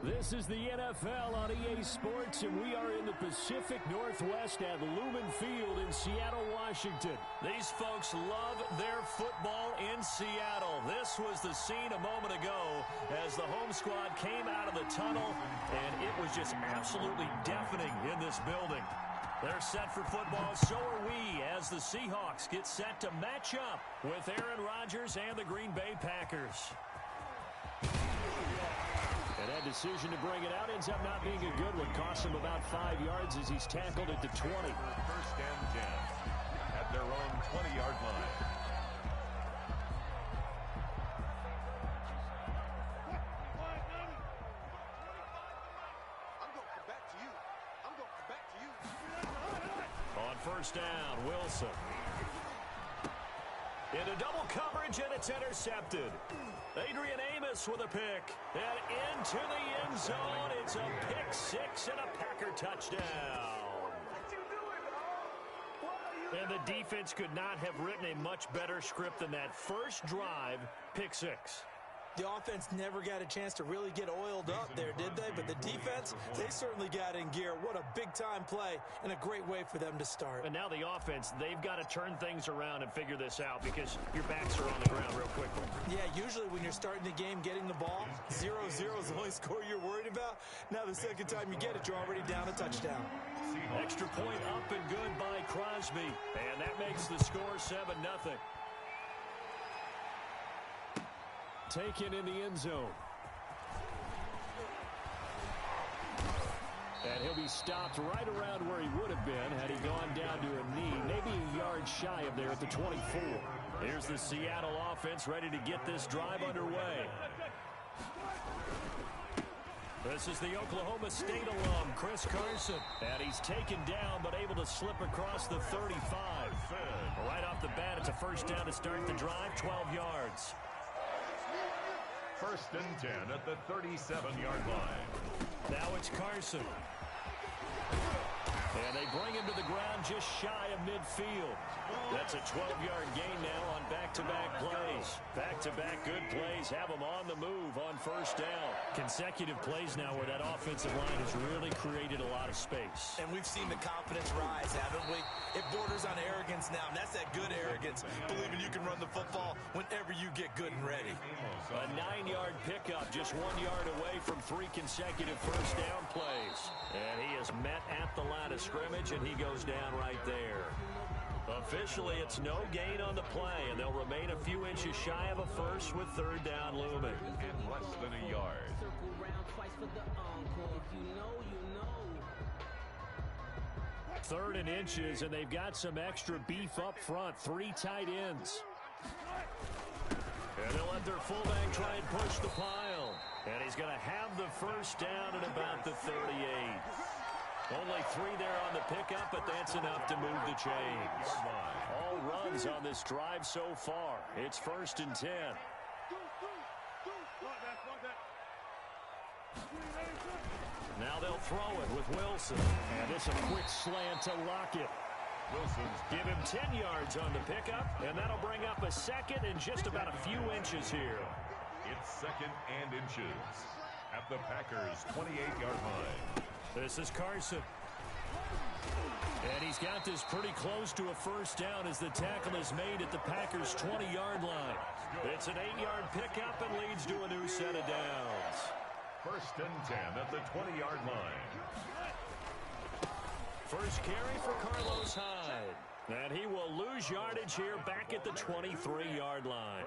This is the NFL on EA Sports, and we are in the Pacific Northwest at Lumen Field in Seattle, Washington. These folks love their football in Seattle. This was the scene a moment ago as the home squad came out of the tunnel, and it was just absolutely deafening in this building. They're set for football, so are we, as the Seahawks get set to match up with Aaron Rodgers and the Green Bay Packers. And that decision to bring it out ends up not being a good one. Costs him about 5 yards as he's tackled at the 20. First and 10 at their own 20-yard line. On first down, Wilson. Into double coverage, and it's intercepted. Adrian Amos with a pick. And into the end zone. It's a pick six and a Packer touchdown. And the defense could not have written a much better script than that. First drive, pick six. The offense never got a chance to really get oiled up there, did they? But the defense, they certainly got in gear. What a big-time play and a great way for them to start. And now the offense, they've got to turn things around and figure this out because your backs are on the ground real quickly. Yeah, usually when you're starting the game getting the ball, 0-0 is the only score you're worried about. Now the second time you get it, you're already down a touchdown. Extra point up and good by Crosby. And that makes the score 7-0. Taken in the end zone. And he'll be stopped right around where he would have been had he gone down to a knee, maybe a yard shy of there at the 24. Here's the Seattle offense ready to get this drive underway. This is the Oklahoma State alum, Chris Carson. And he's taken down but able to slip across the 35. Right off the bat, it's a first down to start the drive, 12 yards. First and 10 at the 37-yard line. Now it's Carson. And they bring him to the ground just shy of midfield. That's a 12-yard gain now on back-to-back plays. Back-to-back good plays have them on the move on first down. Consecutive plays now where that offensive line has really created a lot of space. And we've seen the confidence rise, haven't we? It borders on arrogance now, and that's that good arrogance, believing you can run the football whenever you get good and ready. A 9-yard pickup, just 1 yard away from 3 consecutive first down plays. And he is met at the line of scrimmage, and he goes down right there. Officially, it's no gain on the play, and they'll remain a few inches shy of a first with third down looming. In less than a yard. Third and inches, and they've got some extra beef up front. 3 tight ends. And they'll let their fullback try and push the pile. And he's going to have the first down at about the 38. Only 3 there on the pickup, but that's enough to move the chains. All runs on this drive so far. It's first and 10. Now they'll throw it with Wilson. And it's a quick slant to Lockett. Wilson's Give him 10 yards on the pickup, and that'll bring up a second and just about a few inches here. It's second and inches at the Packers' 28-yard line. This is Carson. And he's got this pretty close to a first down as the tackle is made at the Packers' 20-yard line. It's an 8-yard pickup and leads to a new set of downs. First and 10 at the 20-yard line. First carry for Carlos Hyde. And he will lose yardage here back at the 23-yard line.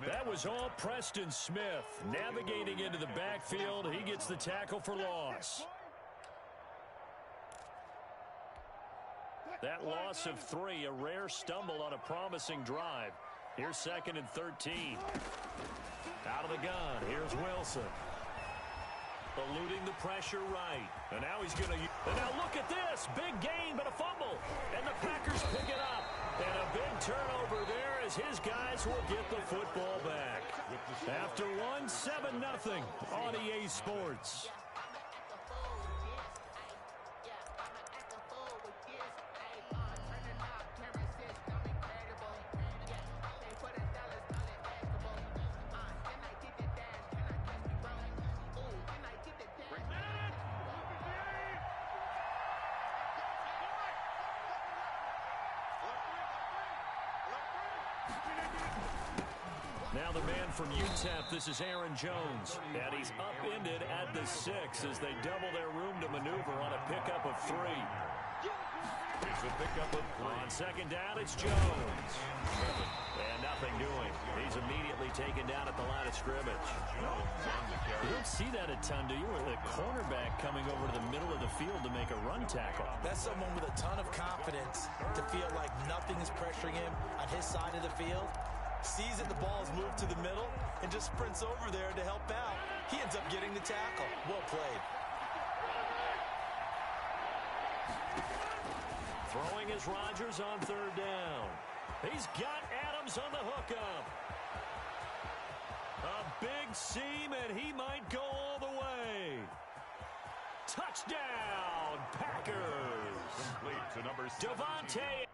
That was all Preston Smith. Navigating into the backfield, he gets the tackle for loss. That loss of 3, a rare stumble on a promising drive. Here's second and 13. Out of the gun, here's Wilson. Eluding the pressure right. And now he's going to... And now look at this. Big gain, but a fumble. And the Packers pick it up. And a big turnover there as his guys will get the football back. After one, 7-0 on EA Sports. Now the man from UTEP, this is Aaron Jones. And he's upended at the 6 as they double their room to maneuver on a pickup of 3. It's a pickup of 3. On second down, it's Jones. And nothing doing. He's immediately taken down at the line of scrimmage. You don't see that a ton, do you? Or the cornerback coming over to the middle of the field to make a run tackle. That's someone with a ton of confidence to feel like nothing is pressuring him on his side of the field. Sees that the ball is moved to the middle and just sprints over there to help out. He ends up getting the tackle. Well played. Throwing is Rodgers on third down. He's got Adams on the hookup. A big seam, and he might go all the way. Touchdown, Packers. Complete to number 17. Devontae.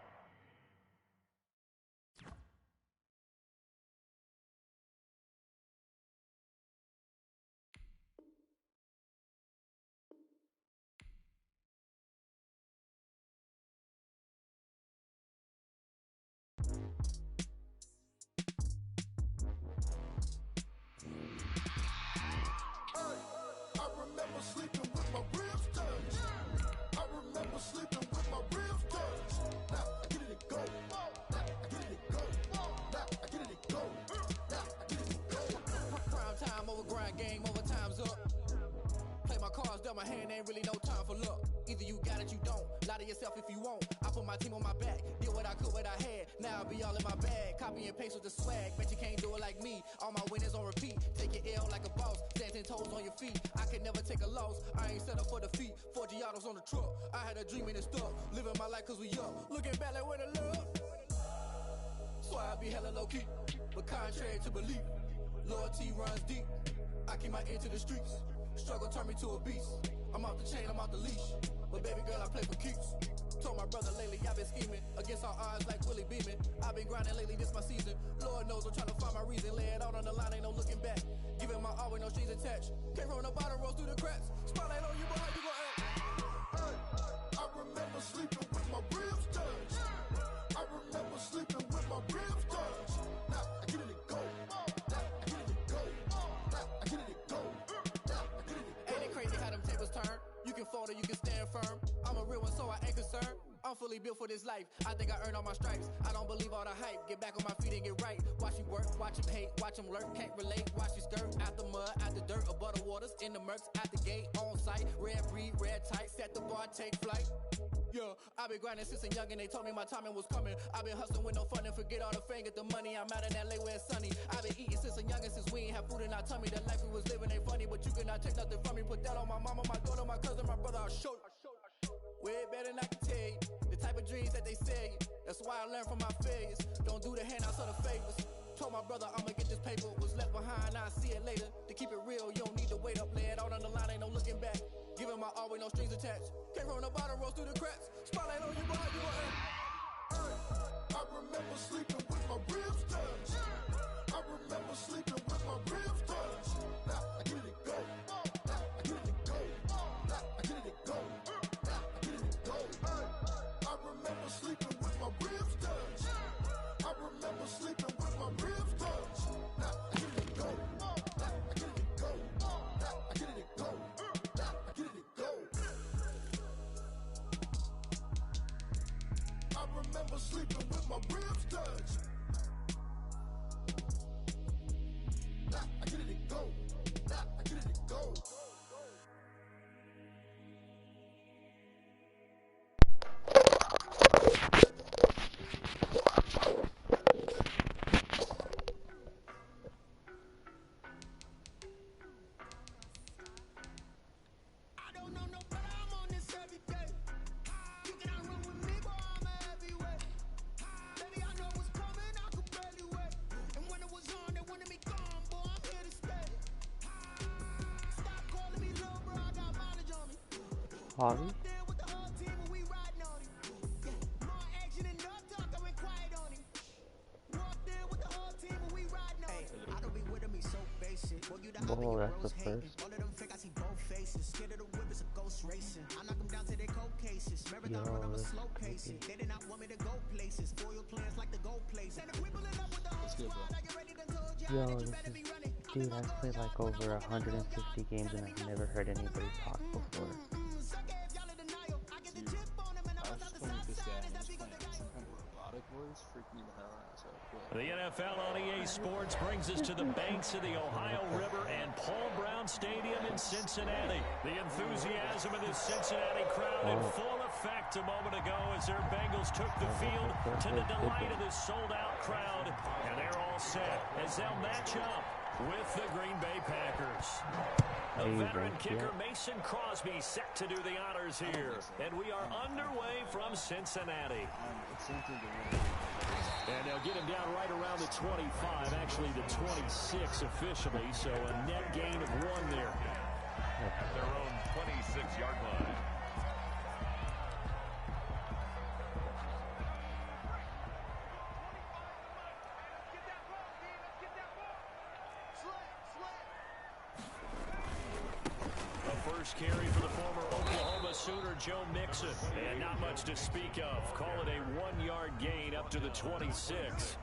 My hand ain't really no time for luck. Either you got it, you don't. Lie to yourself if you won't. I put my team on my back. Did what I could, what I had. Now I'll be all in my bag. Copy and paste with the swag. Bet you can't do it like me. All my winners on repeat. Take your L like a boss. Stand 10 toes on your feet. I can never take a loss. I ain't set up for defeat. 4 Giottos on the truck. I had a dream and it stuck. Living my life cause we up. Looking back like where the love. So I be hella low key. But contrary to belief, loyalty runs deep. I keep my ear to the streets. Struggle turned me to a beast. I'm off the chain, I'm off the leash. But baby girl, I play for keeps. Told my brother lately, I've been scheming. Against all odds like Willie Beeman. I've been grinding lately, this my season. Lord knows I'm trying to find my reason. Lay it out on the line, ain't no looking back. Giving my all with no strings attached. Came from the bottom, rose through the cracks. Spotlight on you, but how you gon' act? Hey, I remember sleeping with my ribs touched. I remember sleeping with my ribs touched. Now I get it and go. Now I get it and go. Now I get it and go. Now I get it and go. Ain't it crazy how them tables turn? You can fold or you can stand firm. I'm a real one, so I ain't concerned. I'm fully built for this life. I think I earned all my stripes. I don't believe all the hype. Get back on my feet and get right. Watch you work, watch him hate, watch him lurk. Can't relate, watch you skirt. Out the mud, out the dirt, above the waters, in the murks, out the gate, on site. Red breed, red tight, set the bar, take flight. Yeah, I been grinding since a young and they told me my timing was coming. I been hustling with no fun and forget all the fame, get the money. I'm out in LA where it's sunny. I been eating since a young and since we ain't have food in our tummy. The life we was living ain't funny, but you cannot take nothing from me. Put that on my mama, my daughter, my cousin, my brother, I'll show you. Way better than I can tell you. The type of dreams that they sell you. That's why I learned from my failures. Don't do the handouts or the favors. Told my brother I'ma get this paper. Was left behind, I'll see it later. To keep it real, you don't need to wait up. Lay it out on the line, ain't no looking back. Giving my all with no strings attached. Came from the bottom, rose through the cracks. Spotlight on you, but how you gon' act? Hey, I remember sleeping with my ribs touched. I remember sleeping with my ribs touched. Now I get it and go. Now I get it and go. Now I get it and go. Now I get it and go. Hey, I remember sleeping with my ribs touched. I remember sleeping with my ribs touched. Now I get it and go. Now I get it and go. Now I get it and go. Now I get it and go. I remember sleeping with my ribs touched. Now I get it and go. Now I get it and go. Harvey? Oh, that's the first. Yo, that's crazy. Yo, this is, dude, I've played like over 150 games and I've never heard anybody talk before. The NFL on EA Sports brings us to the banks of the Ohio River and Paul Brown Stadium in Cincinnati. The enthusiasm of this Cincinnati crowd in full effect a moment ago as their Bengals took the field to the delight of this sold-out crowd. And they're all set as they'll match up with the Green Bay Packers. The veteran kicker Mason Crosby set to do the honors here. And we are underway from Cincinnati. And they'll get him down right around the 25, actually the 26 officially, so a net gain of 1 there. At their own 26-yard line. First carry for the former Oklahoma Sooner, Joe Mixon. And not much to speak of. Call it a 1-yard gain up to the 26.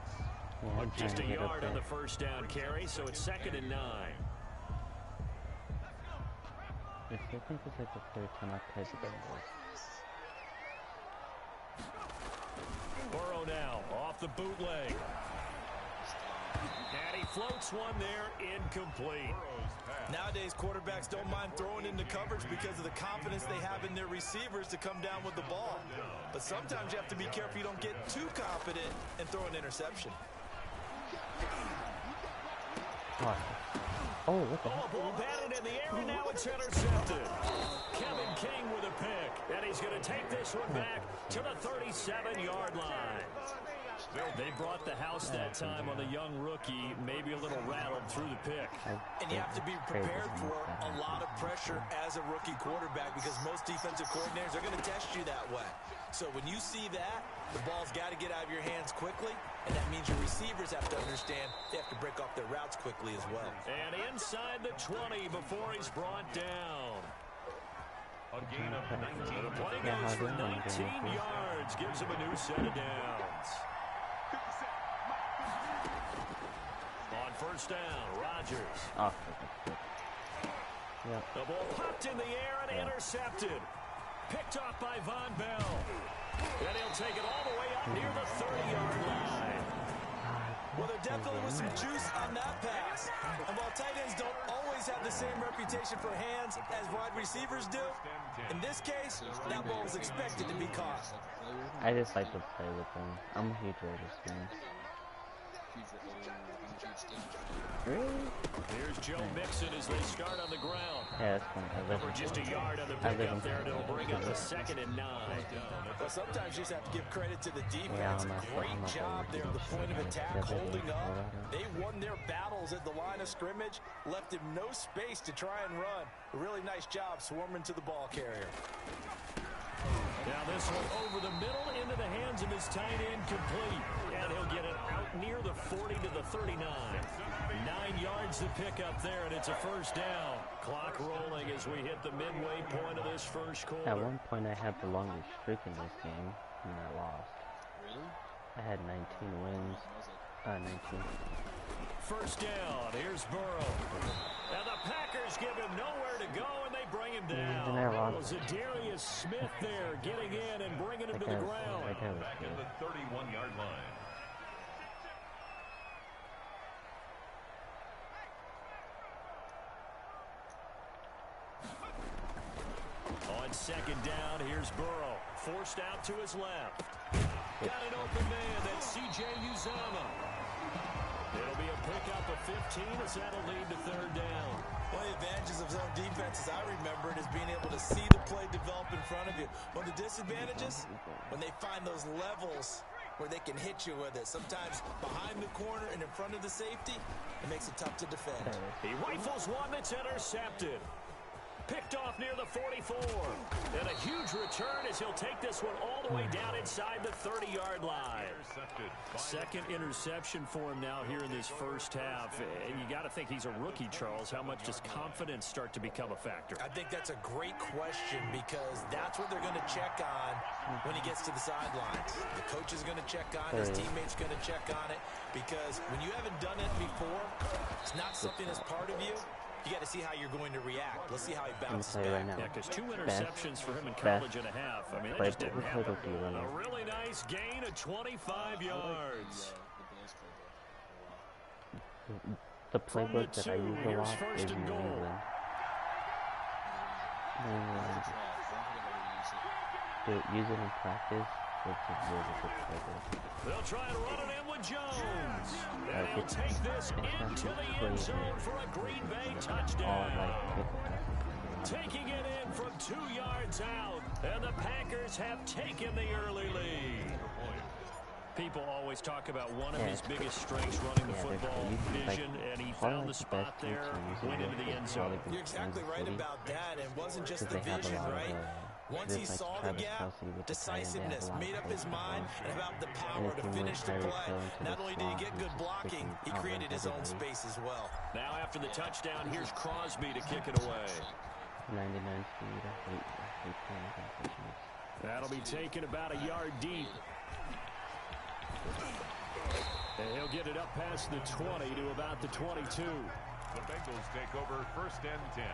Just a yard on the first down carry, so it's 2nd and 9. I think it's like the third time I've played the Bengals. Burrow now off the bootleg. And he floats one there, incomplete. Nowadays, quarterbacks don't mind throwing into coverage because of the confidence they have in their receivers to come down with the ball. But sometimes you have to be careful you don't get too confident and throw an interception. Oh, what the heck? Ball batted in the air, and now it's intercepted. Kevin King with a pick, and he's going to take this one back to the 37-yard line. They brought the house that time on the young rookie, maybe a little rattled through the pick. And you have to be prepared for a lot of pressure as a rookie quarterback because most defensive coordinators are going to test you that way. So when you see that, the ball's got to get out of your hands quickly, and that means your receivers have to understand they have to break off their routes quickly as well. And inside the 20 before he's brought down. A gain of 19. The play goes for 19 yards, gives him a new set of downs. On first down, Rodgers. The ball popped in the air and intercepted. Picked off by Von Bell. And he'll take it all the way up near the 30-yard line. Well, there definitely was some juice on that pass. And while tight ends don't always have the same reputation for hands as wide receivers do, in this case, that ball was expected to be caught. I just like to play with them. I'm a huge Raiders fan. Really? Here's Joe Mixon as they start on the ground. Yeah, that's fun. Over just a yard on the pickup there, and it'll bring up the 2nd and 9. Well, sometimes you just have to give credit to the defense. Great job there at the point of attack, holding up. They won their battles at the line of scrimmage, left him no space to try and run. A really nice job swarming to the ball carrier. Now this one over the middle into the hands of his tight end, complete. And he'll get it out near the 40 to the 39. 9 yards to pick up there, and it's a first down. Clock rolling as we hit the midway point of this first quarter. At one point, I had the longest streak in this game, and I lost. Really? I had 19 wins. 19. First down. Here's Burrow. And the Packers give him nowhere to go, and they bring him down. Zadarius Smith there getting in and bringing him to the ground. Back at the 31-yard line. On second down, here's Burrow. Forced out to his left. Got an open man. That's C.J. Uzomah. It'll be a pickup of 15 as that'll lead to third down. One of the advantages of zone defense, as I remember it, is being able to see the play develop in front of you. One of the disadvantages, when they find those levels where they can hit you with it. Sometimes behind the corner and in front of the safety, it makes it tough to defend. He rifles one that's intercepted. picked off near the 44. And a huge return as he'll take this one all the way down inside the 30-yard line. Second interception for him now here in this first half. And you got to think he's a rookie, Charles. How much does confidence start to become a factor? I think that's a great question because that's what they're going to check on when he gets to the sidelines. The coach is going to check on it. His teammates going to check on it because when you haven't done it before, it's not something that's part of you. You got to see how you're going to react. Let's see how he bounces back. Right now. Yeah, because 2 interceptions for him in college and a half. I mean, that just didn't happen. A really nice gain of 25 yards. The playbook that I use a lot is New England. To use it in practice, it's a really good playbook. They'll try and run it in with Jones. And he'll take this into the end zone for a Green Bay touchdown. Taking it in from 2 yards out. And the Packers have taken the early lead. People always talk about one of his biggest strengths running the football, vision, and he found the spot there, went into the end zone. You're exactly right about that. It wasn't just the vision, right? Once he saw the gap, decisiveness, made up his mind, and about the power to finish the play. Not only did he get good blocking, he created his own space as well. Now after the touchdown, here's Crosby to kick it away. 99 speed, I hate playing competitions. That'll be taken about a yard deep. And he'll get it up past the 20 to about the 22. The Bengals take over 1st and 10.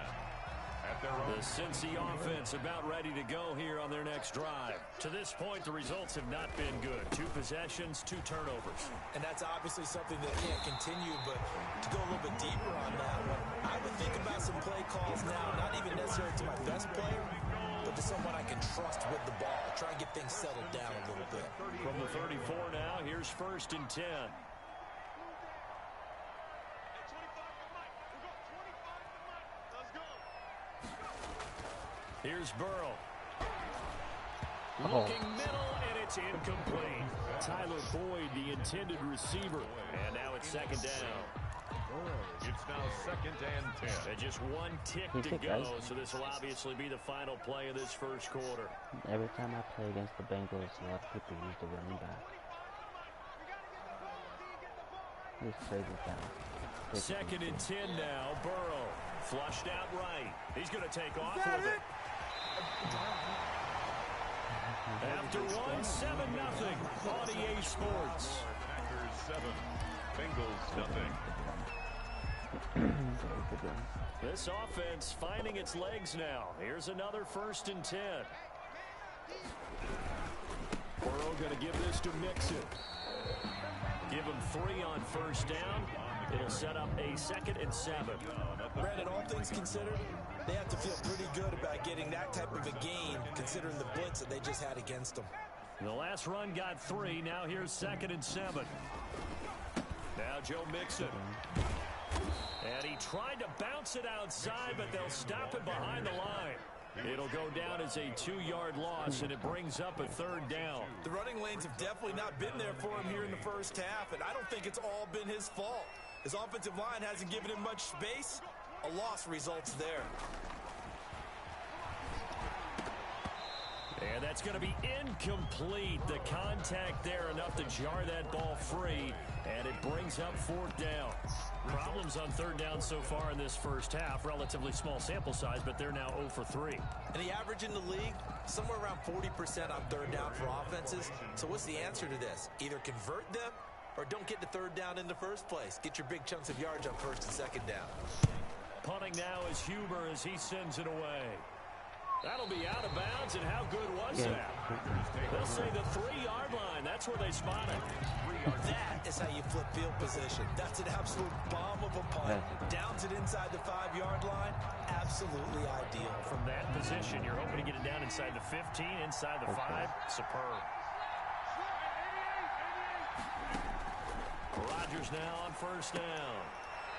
At their own. The Cincy offense about ready to go here on their next drive. To this point, the results have not been good. 2 possessions, 2 turnovers. And that's obviously something that can't continue, but to go a little bit deeper on that one, I would think about some play calls now, not even necessarily to my best player, but to someone I can trust with the ball. Try and get things settled down a little bit. From the 34 now, here's 1st and 10. Here's Burrow. Looking middle, and it's incomplete. Tyler Boyd, the intended receiver. And now it's 2nd down. It's now 2nd and 10. And just 1 tick to go, so this will obviously be the final play of this first quarter. Every time I play against the Bengals, a lot of people use the running back. This plays it down. 2nd and 10 now. Burrow flushed out right. He's going to take off with it. After 1, 7-0 on EA Sports. Packers 7, Bengals 0. This offense finding its legs now. Here's another 1st and 10. Burrow going to give this to Mixon. Give him 3 on 1st down. It'll set up a 2nd and 7. Brandon, all things considered, they have to feel pretty good about getting that type of a gain, considering the blitz that they just had against them. The last run got 3. Now here's 2nd and 7. Now Joe Mixon. And he tried to bounce it outside, but they'll stop it behind the line. It'll go down as a 2-yard loss, and it brings up a 3rd down. The running lanes have definitely not been there for him here in the first half, and I don't think it's all been his fault. His offensive line hasn't given him much space. A loss results there. And that's going to be incomplete. The contact there enough to jar that ball free, and it brings up 4th down. Problems on 3rd down so far in this first half. Relatively small sample size, but they're now 0 for 3. And the average in the league, somewhere around 40% on 3rd down for offenses. So what's the answer to this? Either convert them or don't get to 3rd down in the first place. Get your big chunks of yards on 1st and 2nd down. Punting now is Huber as he sends it away. That'll be out of bounds, and how good was that? They'll say the 3-yard line. That's where they spot it. That is how you flip field position. That's an absolute bomb of a punt. Downs it inside the 5-yard line. Absolutely ideal. From that position, you're hoping to get it down inside the 15, inside the 5. Superb. Rodgers now on 1st down.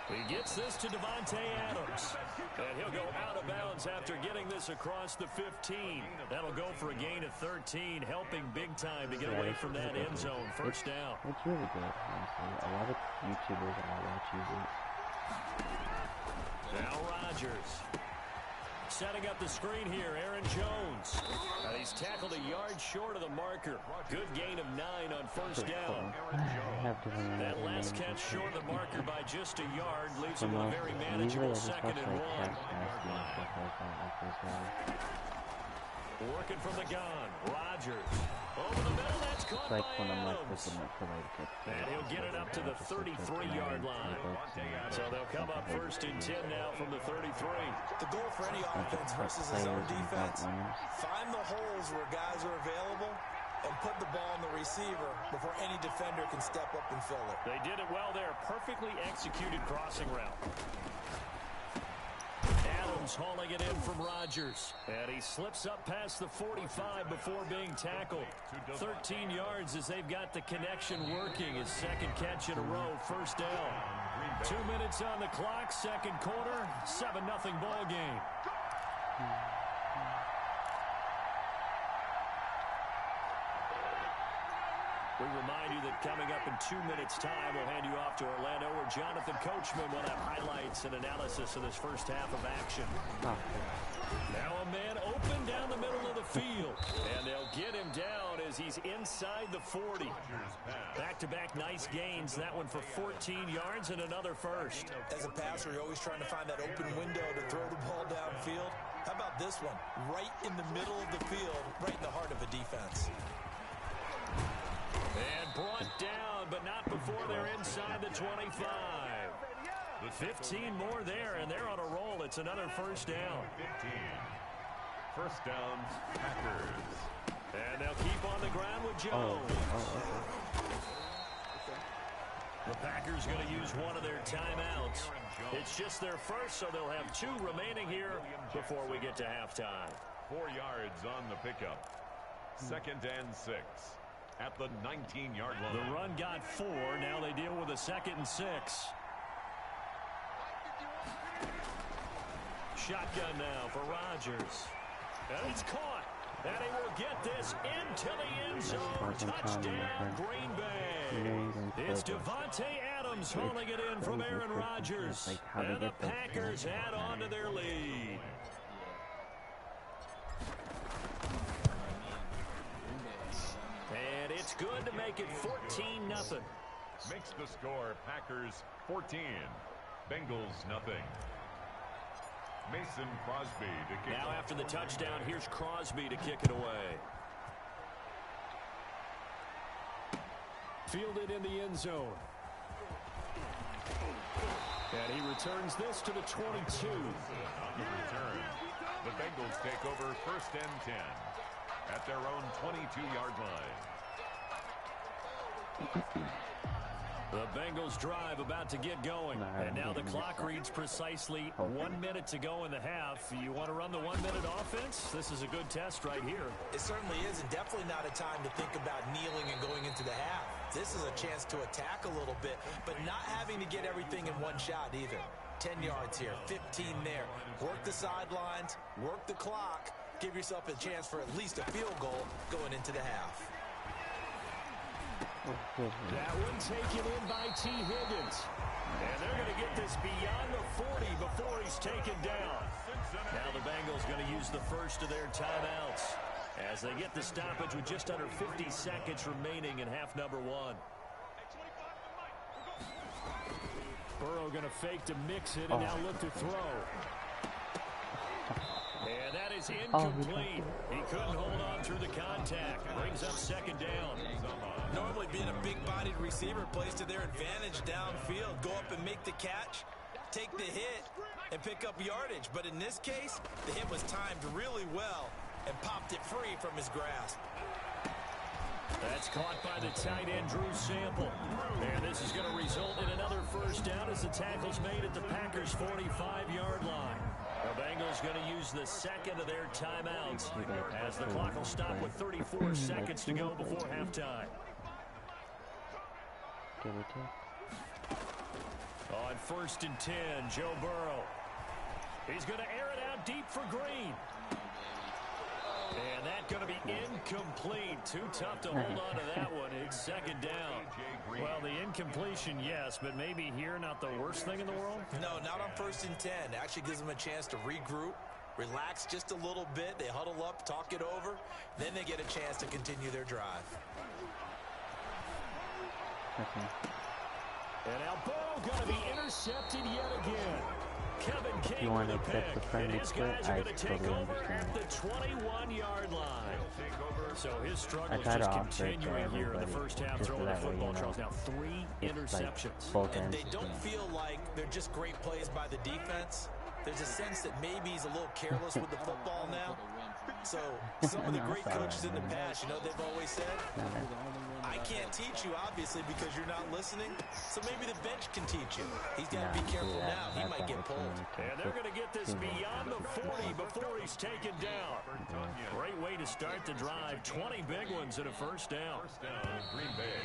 He gets this to Devontae Adams. And he'll go out of bounds after getting this across the 15. That'll go for a gain of 13, helping big time to get away from that end zone. 1st down. It's really good, honestly. A lot of YouTubers I watch use it. Now Rodgers. Setting up the screen here, Aaron Jones. And he's tackled a yard short of the marker. Good gain of 9 on first down. That last catch short of the marker by just a yard leaves him with a very manageable 2nd and 1. Working from the gun, Rodgers. Over the middle, that's caught by Adams. And he'll get it up to the 33-yard line. So they'll come up 1st and 10 now from the 33. The goal for any offense versus his own defense, find the holes where guys are available and put the ball in the receiver before any defender can step up and fill it. They did it well there. Perfectly executed crossing route. Adams hauling it in from Rodgers. And he slips up past the 45 before being tackled. 13 yards as they've got the connection working. His 2nd catch in a row, 1st down. 2 minutes on the clock, 2nd quarter, 7-0 ball game. We remind you that coming up in 2 minutes' time, we'll hand you off to Orlando, where Jonathan Coachman will have highlights and analysis of this first half of action. Now a man open down the middle of the field, and they'll get him down as he's inside the 40. Back-to-back nice gains, that one for 14 yards and another first. As a passer, you're always trying to find that open window to throw the ball downfield. How about this one? Right in the middle of the field, right in the heart of a defense. And brought down, but not before they're inside the 25. 15 more there, and they're on a roll. It's another 1st down. 15. 1st down, Packers. And they'll keep on the ground with Jones. The Packers going to use one of their timeouts. It's just their first, so they'll have 2 remaining here before we get to halftime. 4 yards on the pickup. 2nd and 6. At the 19-yard line. The run got 4. Now they deal with a 2nd and 6. Shotgun now for Rodgers. And it's caught. And he will get this into the end zone. Touchdown, Green Bay. It's Devontae Adams hauling it in from Aaron Rodgers. And the Packers add on to their lead. And it's good to make it 14-0. Makes the score Packers 14. Bengals nothing. Mason Crosby to kick. Now after the touchdown, here's Crosby to kick it away. Fielded in the end zone. And he returns this to the 22. On the return, the Bengals take over 1st and 10 at their own 22-yard line. The Bengals drive about to get going. And now the clock reads precisely 1 minute to go in the half. You want to run the 1 minute offense? This is a good test right here. It certainly is, and definitely not a time to think about kneeling and going into the half. This is a chance to attack a little bit, but not having to get everything in one shot either. 10 yards here, 15 there. Work the sidelines, work the clock, give yourself a chance for at least a field goal going into the half. That one taken in by T. Higgins. And they're going to get this beyond the 40 before he's taken down. Now the Bengals going to use the first of their timeouts as they get the stoppage with just under 50 seconds remaining in half number 1. Burrow going to fake to mix it and now look to throw. And that is incomplete. He couldn't hold on through the contact. Brings up 2nd down. Normally being a big-bodied receiver plays to their advantage downfield. Go up and make the catch, take the hit, and pick up yardage. But in this case, the hit was timed really well and popped it free from his grasp. That's caught by the tight end, Drew Sample. And this is going to result in another 1st down as the tackle's made at the Packers' 45-yard line. The Bengals going to use the 2nd of their timeouts as the clock will stop with 34 seconds to go before halftime. On 1st and 10, Joe Burrow. He's going to air it out deep for Green. And that's going to be incomplete. Too tough to hold on to that one. It's 2nd down. Well, the incompletion, yes, but maybe here not the worst thing in the world? No, not on 1st and 10. Actually gives them a chance to regroup, relax just a little bit. They huddle up, talk it over. Then they get a chance to continue their drive. And now Burrow going to be intercepted yet again. Kevin If you King want with to a accept the pick, and friendly his split, guys are I going to take totally over at understand. the 21-yard line. So his I struggles try to just offer it to continuing here in the everybody, first half, just so throwing the that way, football. you know, Charles now 3 it's interceptions. like both And ends they of don't the feel like they're just great plays by the defense. There's a sense that maybe he's a little careless with the football now. So some of the great coaches in the past, you know, they've always said, I can't teach you, obviously, because you're not listening. So maybe the bench can teach you. He's got to be careful now. He might get pulled. And they're going to get this beyond the 40 before he's taken down. Great way to start the drive. 20 big ones and a first down. Green Bay.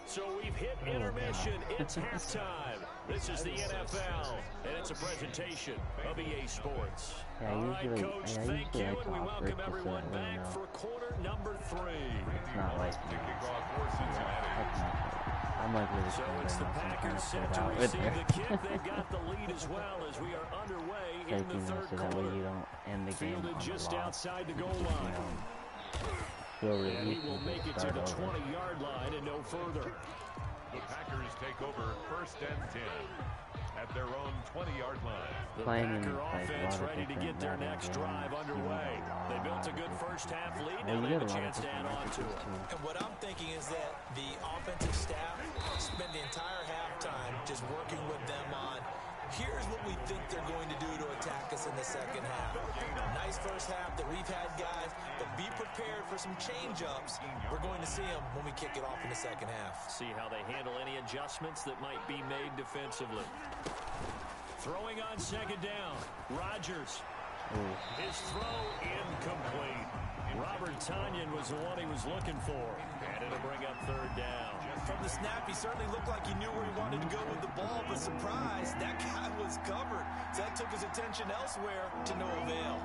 So we've hit intermission. It's halftime. This is the NFL, and it's a presentation of EA Sports. Yeah, All right, usually- Coach, I thank usually you, like and to we offer welcome it just so everyone that, you back know, for quarter number 3. It's not like, To kick off for Cincinnati. I'm like really So scared it's the right now, so I'm Packers trying set to to put it out receive there. the kick. They've got the lead as well as we are underway in Like, the you know, third so that way quarter. you don't end the game Fielded on a just loss. outside the goal You line. know, feel And he relief will and make it just to the start over. 20-yard line and no further. The Packers take over first and 10 at their own 20-yard line. The Playing in, Packer like, a offense lot of ready to different get their Madden next games, drive you underway. need a They built a lot good of first half lead. Well, Now you they have get a a lot of chance to add different on to messages, it. too. And what I'm thinking is that the offensive staff spend the entire halftime just working with them on, here's what we think they're going to do to attack us in the second half. Nice first half that we've had, guys, but be prepared for some change-ups. We're going to see them when we kick it off in the second half. See how they handle any adjustments that might be made defensively. Throwing on second down. Rodgers. His throw incomplete. Robert Tonyan was the one he was looking for. And it'll bring up third down. From the snap, he certainly looked like he knew where he wanted to go with the ball, but surprise, that guy was covered. So that took his attention elsewhere to no avail.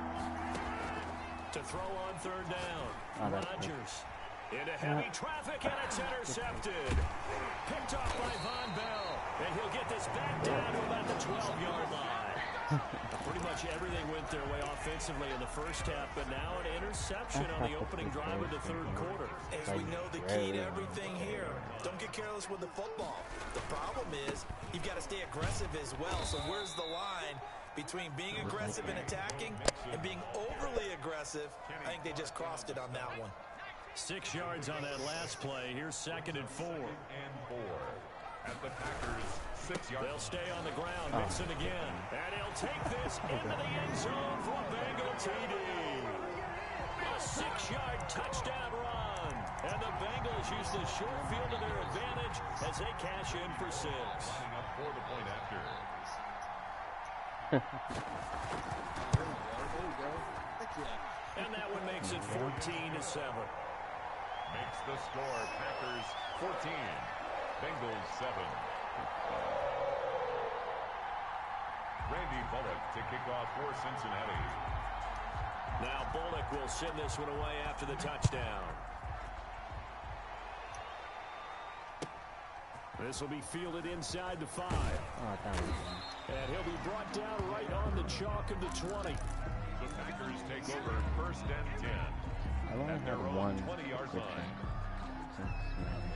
To throw on third down. Oh, that's Rodgers into heavy traffic, and it's intercepted. Picked off by Von Bell. And he'll get this back down to about the 12-yard line. Pretty much everything went their way offensively in the first half, but now an interception on the opening drive of the third quarter. As we know, the key to everything here, don't get careless with the football. The problem is you've got to stay aggressive as well. So where's the line between being aggressive and attacking and being overly aggressive? I think they just crossed it on that one. 6 yards on that last play. Here's 2nd and 4. And 4 at the Packers' 6-yard. They'll stay on the ground. Mixon again. And he'll take this into the end zone for a Bengal TD. A 6-yard touchdown run. And the Bengals use the short field to their advantage as they cash in for 6. Lining up for the point after. And that one makes it 14-7. Makes the score Packers 14, Bengals 7. Randy Bullock to kick off for Cincinnati. Now Bullock will send this one away after the touchdown. This will be fielded inside the 5. Oh, that was fun. And he'll be brought down right on the chalk of the 20. The Packers take over first and 10 I've only at their had own one 20-yard reception line.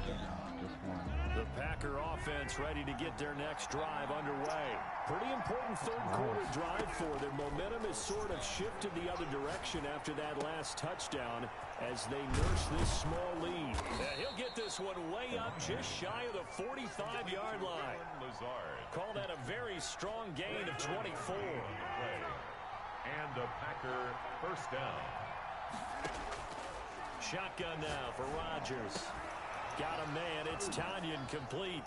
since just one. The Packer offense ready to get their next drive underway. Pretty important third quarter drive for them. Momentum has sort of shifted the other direction after that last touchdown as they nurse this small lead. And he'll get this one way up just shy of the 45-yard line. Lazard. Call that a very strong gain of 24. And a Packer first down. Shotgun now for Rodgers. Got a man. It's Tonyan complete.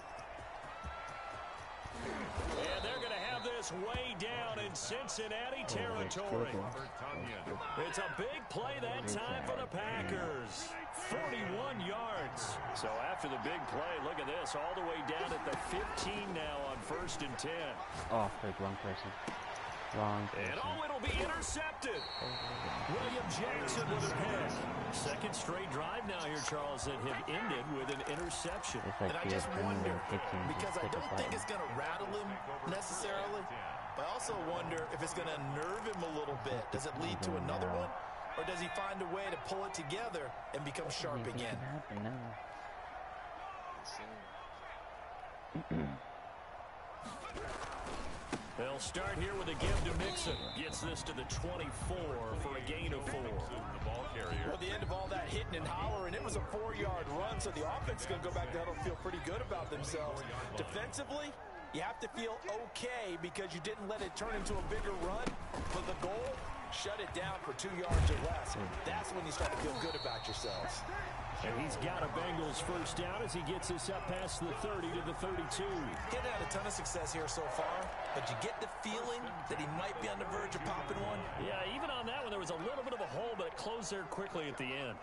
And they're going to have this way down in Cincinnati territory. It's a big play that time for the Packers. 41 yards. So after the big play, look at this. All the way down at the 15 now on 1st and 10. Oh, frick, wrong person. Wrong person. And oh, it'll be intercepted. William Jackson with a pick. Second straight drive now here, Charles, that have ended with an interception. It's like And I he just had been wonder, there 15 because I pick a don't think button. it's going to rattle him necessarily, But I also wonder if it's going to unnerve him a little bit. Does it lead to another one? Or does he find a way to pull it together and become sharp again? They'll start here with a give to Mixon. Gets this to the 24 for a gain of 4. The ball carrier. Well, the end of all that hitting and hollering, it was a 4-yard run, so the offense is going to go back to huddle and feel pretty good about themselves. Defensively, you have to feel okay because you didn't let it turn into a bigger run. But the goal, shut it down for 2 yards or less. That's when you start to feel good about yourselves. And he's got a Bengals first down as he gets this up past the 30 to the 32. He's had a ton of success here so far, but you get the feeling that he might be on the verge of popping one. Yeah, even on that one, there was a little bit of a hole, but it closed there quickly at the end.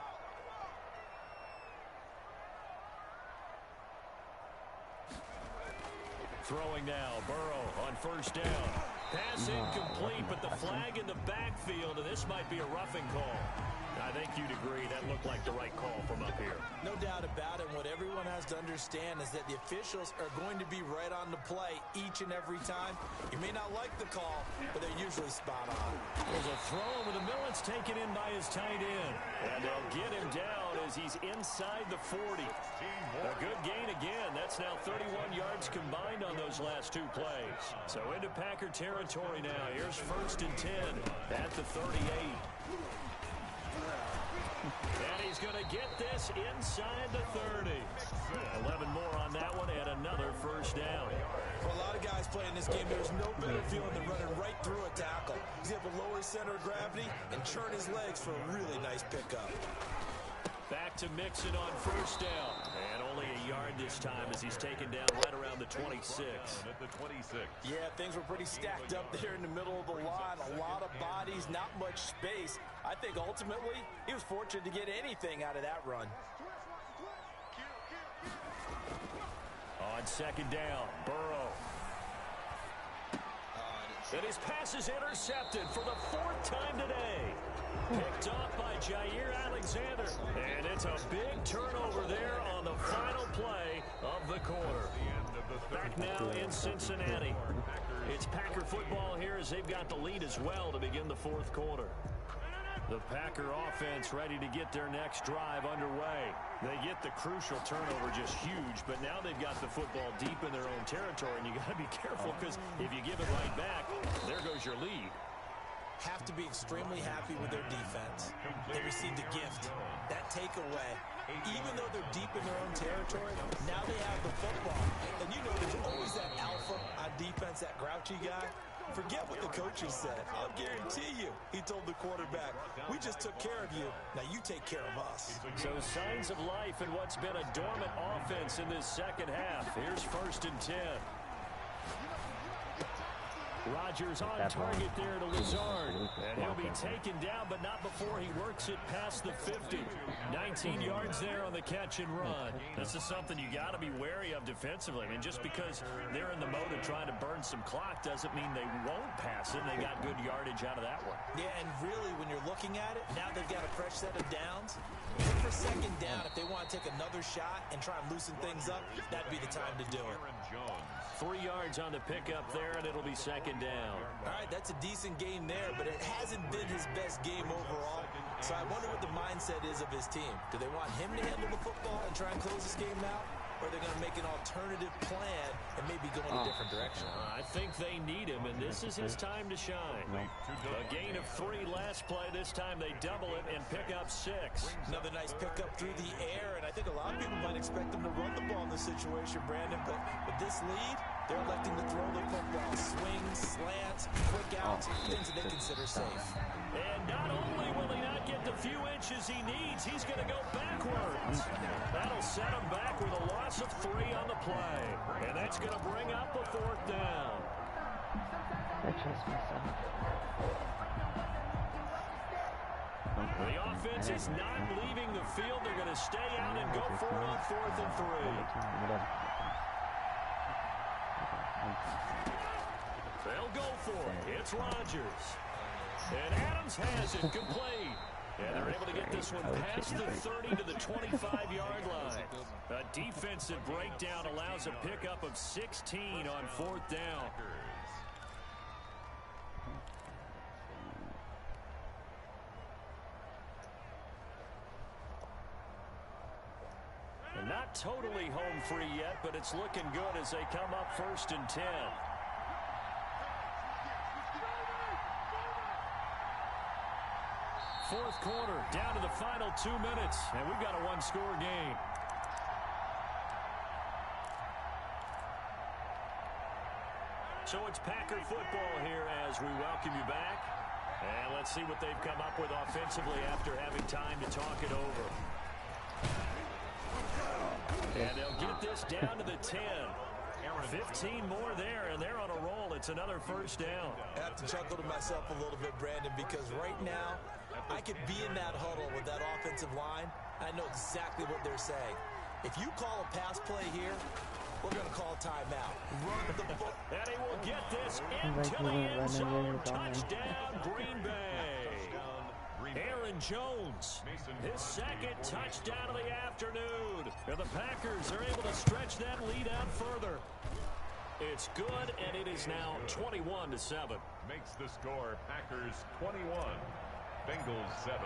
Throwing now, Burrow on first down. Pass incomplete, but the flag in the backfield, and this might be a roughing call. I think you'd agree that looked like the right call from up here. No doubt about it. What everyone has to understand is that the officials are going to be right on the play each and every time. You may not like the call, but they're usually spot on. There's a throw over the middle. It's taken in by his tight end. And they'll get him down as he's inside the 40. A good gain again. That's now 31 yards combined on those last 2 plays. So into Packer territory now. Here's first and 10 at the 38. And he's going to get this inside the 30. 11 more on that one and another first down. For a lot of guys playing this game, there's no better feeling than running right through a tackle. He's able to lower his center of gravity and churn his legs for a really nice pickup. Back to Mixon on first down. And only a yard this time as he's taken down right around the 26. At the 26. Yeah, things were pretty stacked up there in the middle of the line. A lot of bodies, not much space. I think ultimately he was fortunate to get anything out of that run. On second down, Burrow. And his pass is intercepted for the 4th time today. Picked off by Jair Alexander. And it's a big turnover there on the final play of the quarter. Back now in Cincinnati. It's Packer football here as they've got the lead as well to begin the 4th quarter. The Packer offense ready to get their next drive underway. They get the crucial turnover, just huge, but now they've got the football deep in their own territory, and you got to be careful because if you give it right back, there goes your lead. Have to be extremely happy with their defense. They received a gift. That takeaway, even though they're deep in their own territory, now they have the football. And you know there's always that alpha on defense, that grouchy guy. Forget what the coaches said. I'll guarantee you, he told the quarterback, we just took care of you. Now you take care of us. So signs of life in what's been a dormant offense in this second half. Here's first and 10. Rodgers on target there to Lazard. And he'll be taken down, but not before he works it past the 50. 19 yards there on the catch and run. This is something you got to be wary of defensively. I mean, just because they're in the mode of trying to burn some clock doesn't mean they won't pass it. They got good yardage out of that one. Yeah, and really, when you're looking at it, now they've got a fresh set of downs. Even for second down, if they want to take another shot and try and loosen things up, that'd be the time to do it. 3 yards on the pickup there, and it'll be second down. All right, that's a decent game there, but it hasn't been his best game overall. So I wonder what the mindset is of his team. Do they want him to handle the football and try and close this game out? Or are they going to make an alternative plan and maybe go in a different direction? I think they need him, and this is his time to shine. A gain of 3 last play. This time they double it and pick up 6. Another nice pickup through the air, and I think a lot of people might expect them to run the ball in this situation, Brandon. But with this lead, they're electing to throw the football. Swings, slants, quick outs, things that they consider safe. And not only will he not get the few inches he needs, he's going to go backwards. That'll set him back with a loss of 3 on the play. And that's going to bring up a 4th down. I trust myself. The offense is not leaving the field. They're going to stay out and go for it on 4th and 3. They'll go for it. It's Rodgers. And Adams has it complete. And they're able to get this one past the 30 to the 25-yard line. A defensive breakdown allows a pickup of 16 on 4th down. Not totally home free yet, but it's looking good as they come up 1st and 10. Fourth quarter, down to the final 2 minutes, and we've got a one-score game. So it's Packer football here as we welcome you back. And let's see what they've come up with offensively after having time to talk it over. And they'll get this down to the 10. 15 more there, and they're on a roll. It's another first down. I have to chuckle to myself a little bit, Brandon, because right now I could be in that huddle with that offensive line. I know exactly what they're saying. If you call a pass play here, we're going to call timeout. Run the ball. And he will get this into the end zone. Touchdown, Green Bay. Aaron Jones, his second touchdown of the afternoon. And the Packers are able to stretch that lead out further. It's good, and it is now 21-7. Makes the score Packers 21, Bengals 7.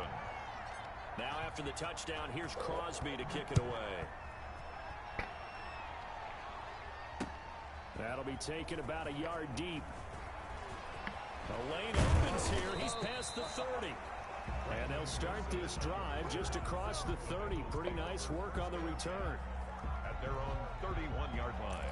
Now after the touchdown, here's Crosby to kick it away. That'll be taken about a yard deep. The lane opens here. He's past the 30. And they'll start this drive just across the 30. Pretty nice work on the return. At their own 31-yard line.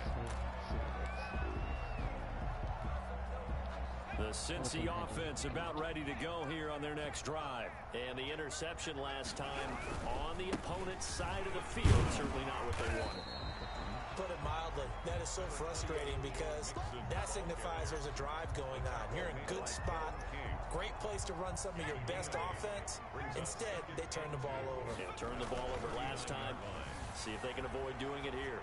The Cincy offense about ready to go here on their next drive. And the interception last time on the opponent's side of the field. Certainly not what they wanted. Put it mildly, that is so frustrating because that signifies there's a drive going on. You're in a good spot, great place to run some of your best offense. Instead, they turn the ball over. Yeah, turned the ball over last time. See if they can avoid doing it here.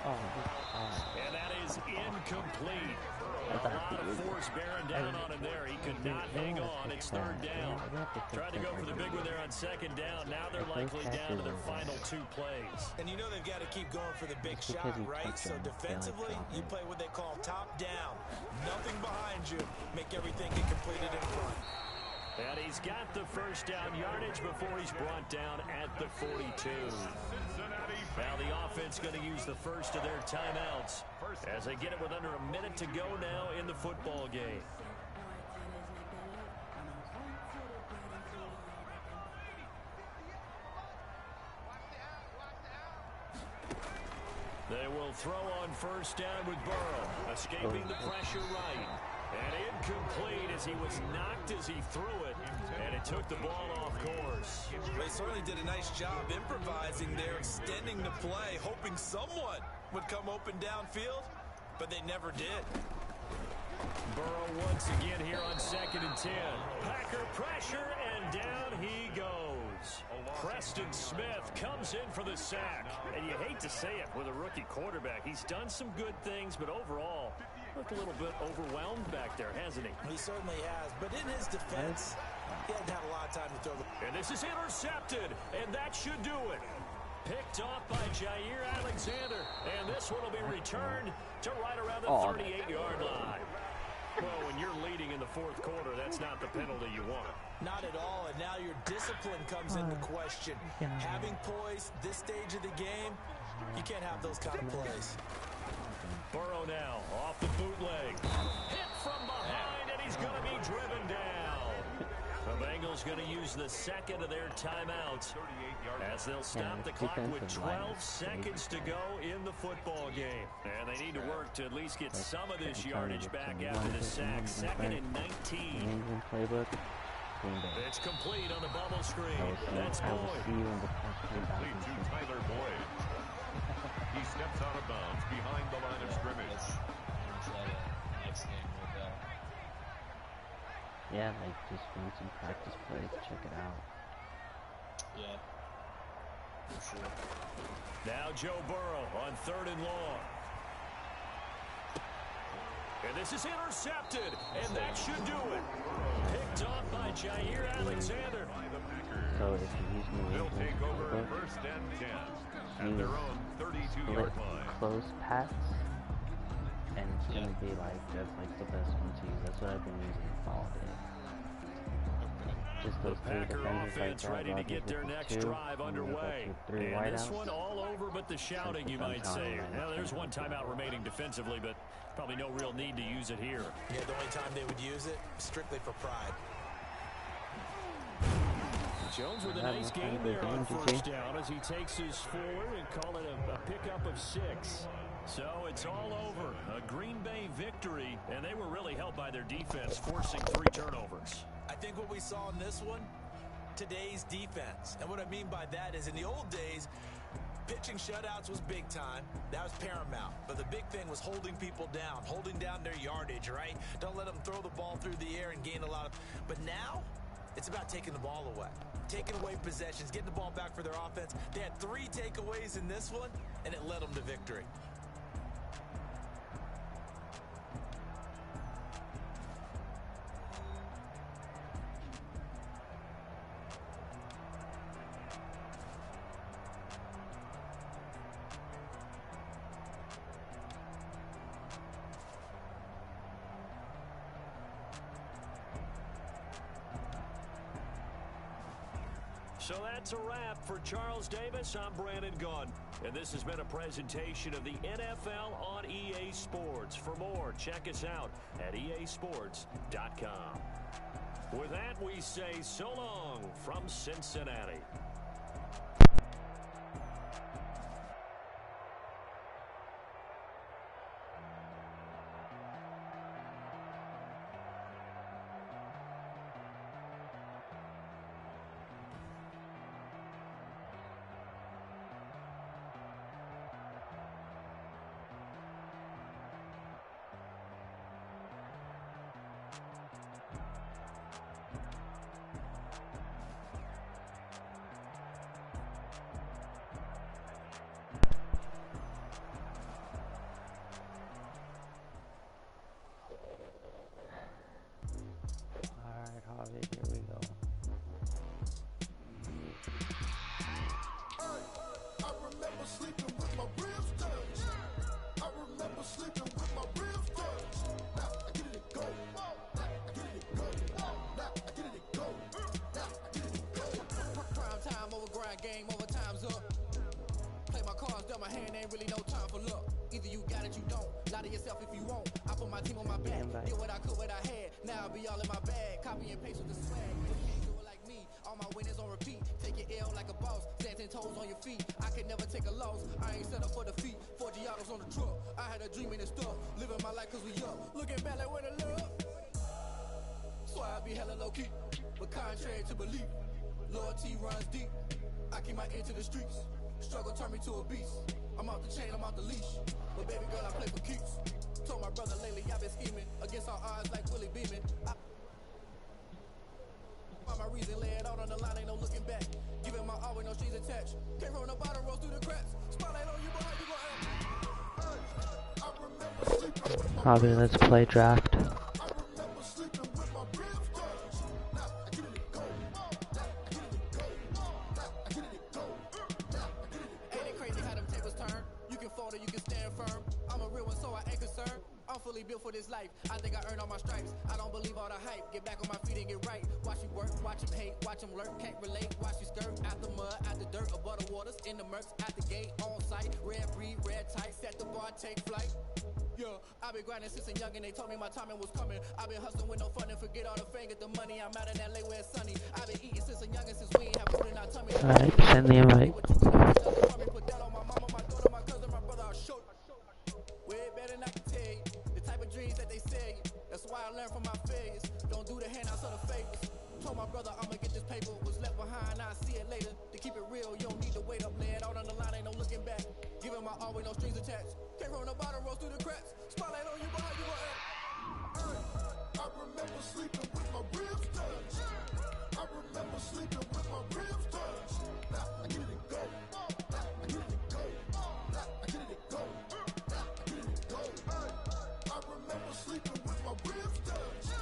And that is incomplete. A lot of force bearing down on him there. He could not hang on. It's third down. Tried to go for the big one there on second down. Now they're likely down to their final 2 plays. And you know they've got to keep going for the big shot, right? So defensively, you play what they call top down. Nothing behind you. Make everything get completed in front. And he's got the first down yardage before he's brought down at the 42. Now the offense going to use the first of their timeouts as they get it with under a minute to go now in the football game. They will throw on first down with Burrow, escaping the pressure right. And incomplete as he was knocked as he threw it, and it took the ball off course. They certainly did a nice job improvising there, extending the play, hoping someone would come open downfield, but they never did. Burrow once again here on 2nd and 10. Packer pressure, and down he goes. Preston Smith comes in for the sack. And you hate to say it with a rookie quarterback. He's done some good things, but overall, looked a little bit overwhelmed back there, hasn't he? He certainly has, but in his defense, he hasn't had a lot of time to throw the... And this is intercepted, and that should do it. Picked off by Jair Alexander, and this one will be returned to right around the 38-yard line. Well, when you're leading in the fourth quarter, that's not the penalty you want. Not at all, and now your discipline comes into question. Having poise this stage of the game, you can't have those kind of plays. Burrow now off the bootleg. Hit from behind, and he's going to be driven down. The Bengals going to use the second of their timeouts as they'll stop the clock with 12 seconds to go in the football game. And they need to work to at least get some of this yardage back after the sack. 2nd and 19. It's complete on the bubble screen. That's Boyd. Complete to Tyler Boyd. He steps out of bounds behind the line of scrimmage. Yeah, like just run some practice plays, check it out. Yeah, for sure. Now Joe Burrow on 3rd and long. And this is intercepted, and that should do it. Picked off by Jair Alexander. So if you use New They'll take over England 1st and 10 at their own 32-yard line. close pass, and it's gonna be like that's like the best one to use. That's what I've been using all day. Just The those three Packer defenders like offense that. ready to Rodgers get their with the next 2, drive and then underway. with 3 And this wideouts. one all over but the shouting, you might say. Now, there's one timeout remaining defensively, but probably no real need to use it here. Yeah, the only time they would use it, strictly for pride. Jones with a nice game there on first down as he takes his forward and call it a pickup of 6. So it's all over. A Green Bay victory, and they were really helped by their defense, forcing 3 turnovers. I think what we saw in this one, today's defense. And what I mean by that is in the old days, pitching shutouts was big time. That was paramount. But the big thing was holding people down, holding down their yardage, right? Don't let them throw the ball through the air and gain a lot of... But now, it's about taking the ball away. Taking away possessions, getting the ball back for their offense. They had 3 takeaways in this one, and it led them to victory. So that's a wrap for Charles Davis. I'm Brandon Gaudin, and this has been a presentation of the NFL on EA Sports. For more, check us out at easports.com. With that, we say so long from Cincinnati. Here we go. I remember sleeping with my ribs touched. I remember sleeping with my ribs touched. Now I get it go. Now I get it go. Now I get it go. Now I get it go. Prime time over grind game, over time's up. Play my cards, dealt my hand, ain't really no time for luck. Either you got it, you don't. Lie to yourself if you won't. I put my team on my back. Did what I could, what I had. Now I'll be all in my bag. Copy and paste with the swag. You can't do it like me. All my winners on repeat. Take your L like a boss. Stand 10 toes on your feet. I can never take a loss. I ain't set up for defeat. 4 Giottos on the truck. I had a dream and it's stuff. Living my life cause we up. Looking back like where the love. So I be hella low key. But contrary to belief, loyalty runs deep. I keep my ear to the streets. Struggle turned me to a beast. I'm out the chain, I'm out the leash. But baby girl, I play for keeps. Told my brother lately I've been scheming against all odds like Willie Beeman. Find my reason, lay it out on the line, ain't no looking back. Giving my all with no strings attached. Came from the bottom, roll through the cracks. Spotlight on you, but how you gon' act? I remember sleeping with my Hobby, let's play draft. I remember sleeping with my ribs touched. Now I get it go. Now I get it go. Now I get it go. Now I get it go. Ain't it crazy how them tables turn? You can fold or you can stand firm. I'm a real one, so I ain't concerned. I'm fully built for this life. I think I earned all my stripes. I don't believe all the hype. Get back on my feet and get right. Watch you work, watch him hate, watch him lurk. Can't relate, watch you skirt. Out the mud, out the dirt, above the waters, in the murks, out the gate, on site. Red breed, red tight, set the bar, take flight. Yeah, I been grinding since a young and they told me my timing was coming. I been hustling with no fun and forget all the fame, get the money. I'm out in LA where it's sunny. I been eating since a young and since we ain't have food in our tummy. Alright, send the invite. Put that on my mama, my daughter, my cousin, my brother, I'll show you. Way better than I can tell you. The type of dreams that they say. That's why I learned from my failures. Don't do the handouts or the favors. Told my brother I'ma get this paper. Was left behind, I'll see it later. To keep it real, you don't need to wait up. Lay it out on the line, ain't no looking back. Giving my all with no strings attached. Came from the bottom, rose through the cracks. Spotlight on you, but how you gon' act? I remember sleeping with my ribs touched. I remember sleeping with my ribs touched. Now I get it go. Now I get it go. Now I get it go. Now I get it go. I remember sleeping with my ribs touched.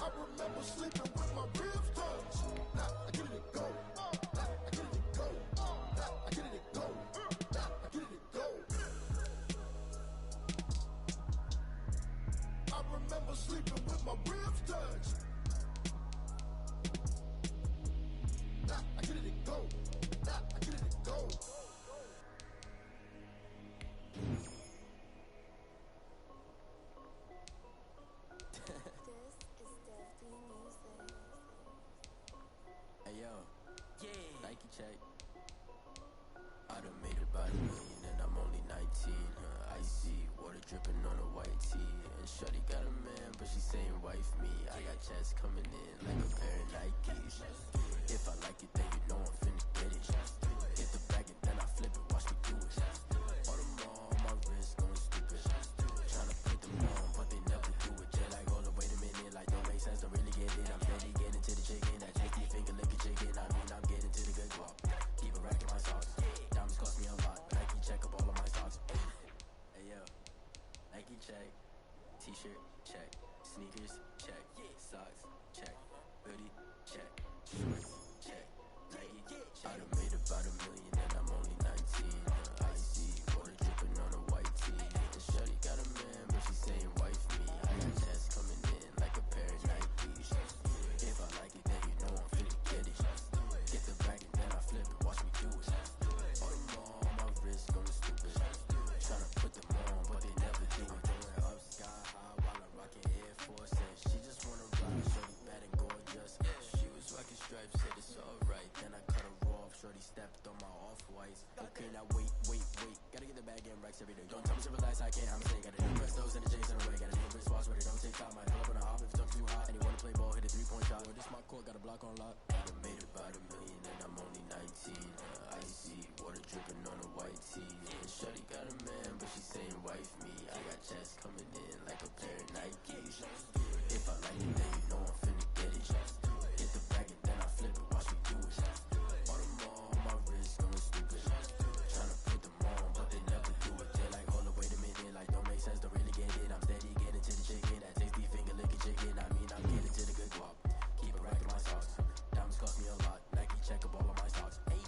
I remember sleeping with my ribs touched. Now I get it go. Now I get it go. Now I get it go. Now I get it go. I remember sleeping with my ribs touched. million and I'm only 19. Icy, water dripping on a white tee. And shorty got a man, but she saying wife me. I got checks coming in like a pair of Nikes. If I like it, then you know I'm finna get it. Get the bag and then I flip it, watch me do it. All them all on my wrist going stupid. Tryna put them on, but they never do it. Just like, hold up, wait a minute, like don't make sense, don't really get it. I'm steady getting to the chicken, that tasty finger licking chicken. I mean, I'm getting to the good guap. Keep a rack in my socks. Diamonds cost me a lot. Nike check up all of my stocks. Hey yo, Nike check. T-shirt check. Sneakers check. Socks check. Hoodie check. Shorts check. Nike check. I done made about $1 million and I'm only 19. Icy, water dripping on a white tee. And shorty got a man, but she saying wife me. I got checks coming in like a pair of Nikes. If I like it, then you know I'm finna get it. Get the bag and then I flip it, watch me do it. All them all on my wrist going stupid. Tryna put them on, but they never do it. Going up sky high while I'm rocking Air Force. And she just wanna ride, shorty bad and gorgeous. She was rocking stripes, said it's alright. Then I cut her off, shorty stepped on my off-whites. Okay, now wait. Gotta get the bag and racks every day. Don't tell me to relax, I can't, I'm saying. Gotta do Prestos and the J's in the way. Gotta do wristwatch, but it don't take time. Might pull up on a hop if it's too hot. And he wanna play ball, hit a 3-point shot. Well, this my court, got a block on lock. I done made about $1 million and I'm only 19. Icy, water dripping on a white tee. And shorty got a man, but she saying wife me. I got checks coming in like a pair of Nikes. If I like it, then you know I'm finna get it. Get the bag and then I flip it, watch me do it. All them all on my wrist going stupid. Tryna put them on, but they never do it. They're like, hold up, wait a minute, like don't make sense, don't really get it. I'm steady getting to the chicken, that tasty finger licking chicken. I mean, I'm getting to the good guap. Keep a rack in my socks. Diamonds cost me a lot. Nike check up all of my stocks. Hey.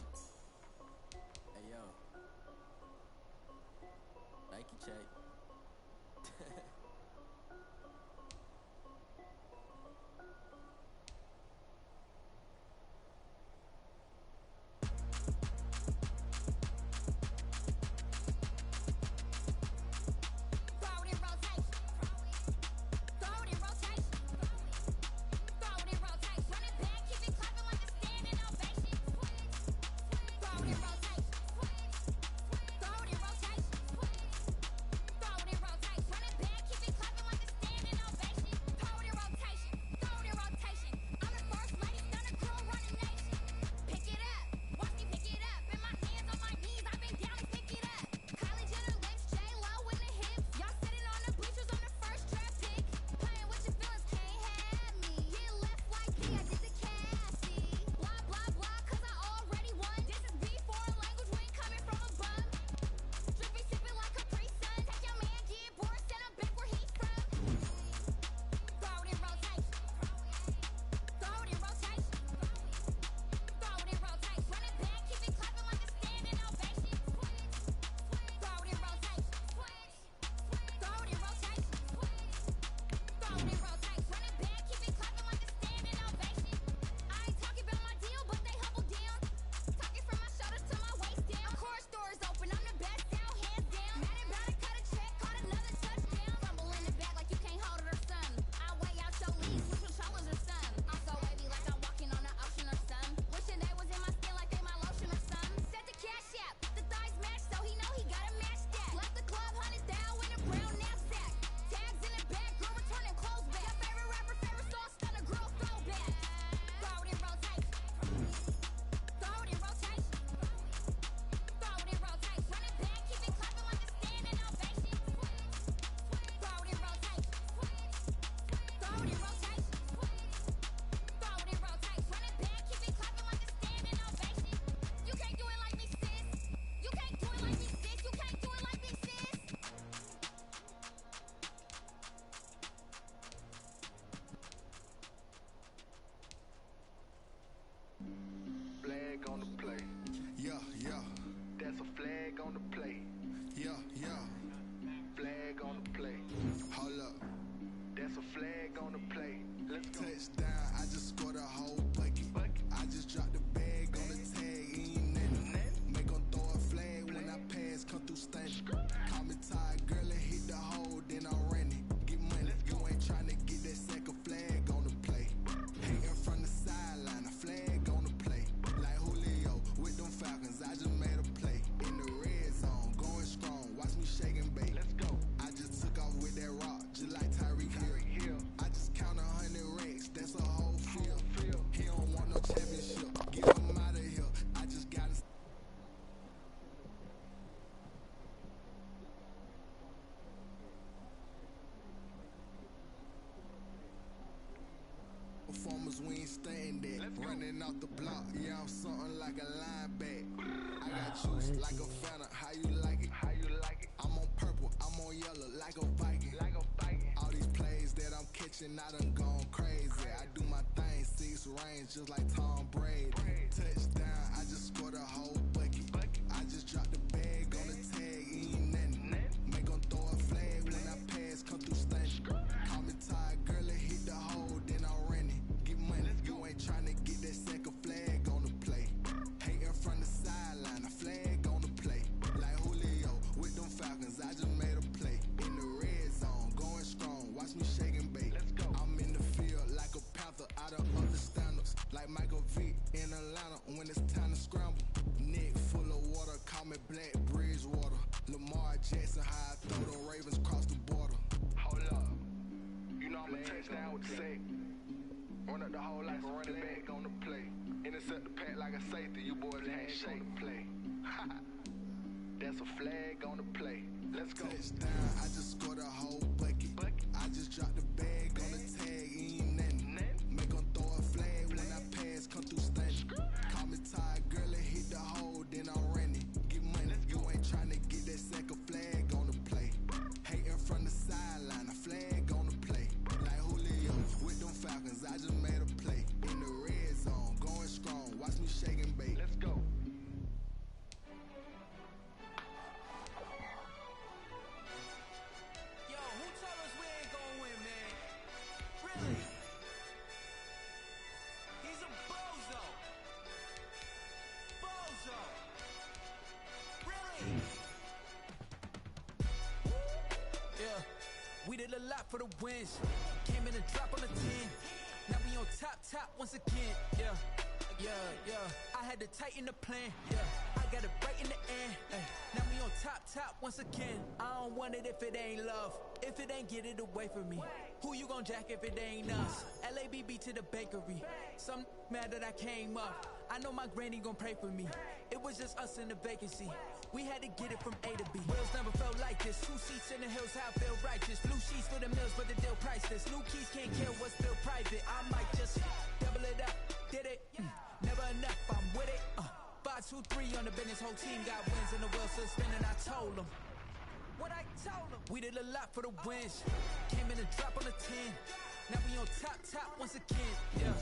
Came off the block, yeah, I'm something like a linebacker. I got juice like a Fanta, how you like it? How you like it? I'm on purple, I'm on yellow, like a Viking. Like a Viking. All these plays that I'm catching, I done gone crazy. I do my thing, 6 range, just like Tom Brady. Touchdown, I just scored a whole bucket. I just dropped the bag on the tag, ain't nothing. Make them throw a flag when I pass, come through stunning. Call me tired, girl, it hit the hole, then I'm running. Get money, you ain't tryna get that second flag on the play. Hating from the sideline, a flag on the play. Like Julio with them Falcons, I just made a play. In the red zone, going strong, watch me shake and bake. I'm in the field like a panther, out of other standards. Like Michael Vick in Atlanta when it's time to scramble. Neck full of water, call me Black Bridgewater. Lamar Jackson, how I throw the Ravens cross the border. Hold up, you know I'm a touchdown with the sack. Run up the hole like a running back on the play. Intercept the pack like a safety, you boys can't shake the play. That's a flag on the play. Let's go. Touchdown, I just scored a whole bucket. I just dropped the bag on the tag, ain't nothing. Make them throw a flag when I pass, come through stunning. Call me tired, girl, it hit the hole, then I'm running. Get money, you ain't tryna get that second flag on the play. Hating from the sideline, a flag on the play. Like Julio with them Falcons, I just made a play. In the red zone, going strong, watch me shake and bake. Let's go. Yo, who told us we ain't gonna win, man? Really? He's a bozo. Bozo. Really? Yeah, we did a lot for the wins. Came in and drop on the 10. Now we on top once again. Yeah. I had to tighten the plan. Yeah, I got it right in the end. Ay, now we on top once again. I don't want it if it ain't love. If it ain't, get it away from me. Who you gon' jack if it ain't us? LABB to the bakery. Some mad that I came up. I know my granny gon' pray for me. It was just us in the vacancy. We had to get it from A to B. Wheels never felt like this. 2 seats in the hills, how I feel righteous. Blue sheets for the mills, but the deal priceless. New keys can't kill what's still private. I might just double it up. Did it? Never enough, I'm with it. 5, 2, 3 on the business. Whole team got wins and the wheels still spinning. I told them what I told them. We did a lot for the wins. Came in and drop on the 10. Now we on top once again. Yeah.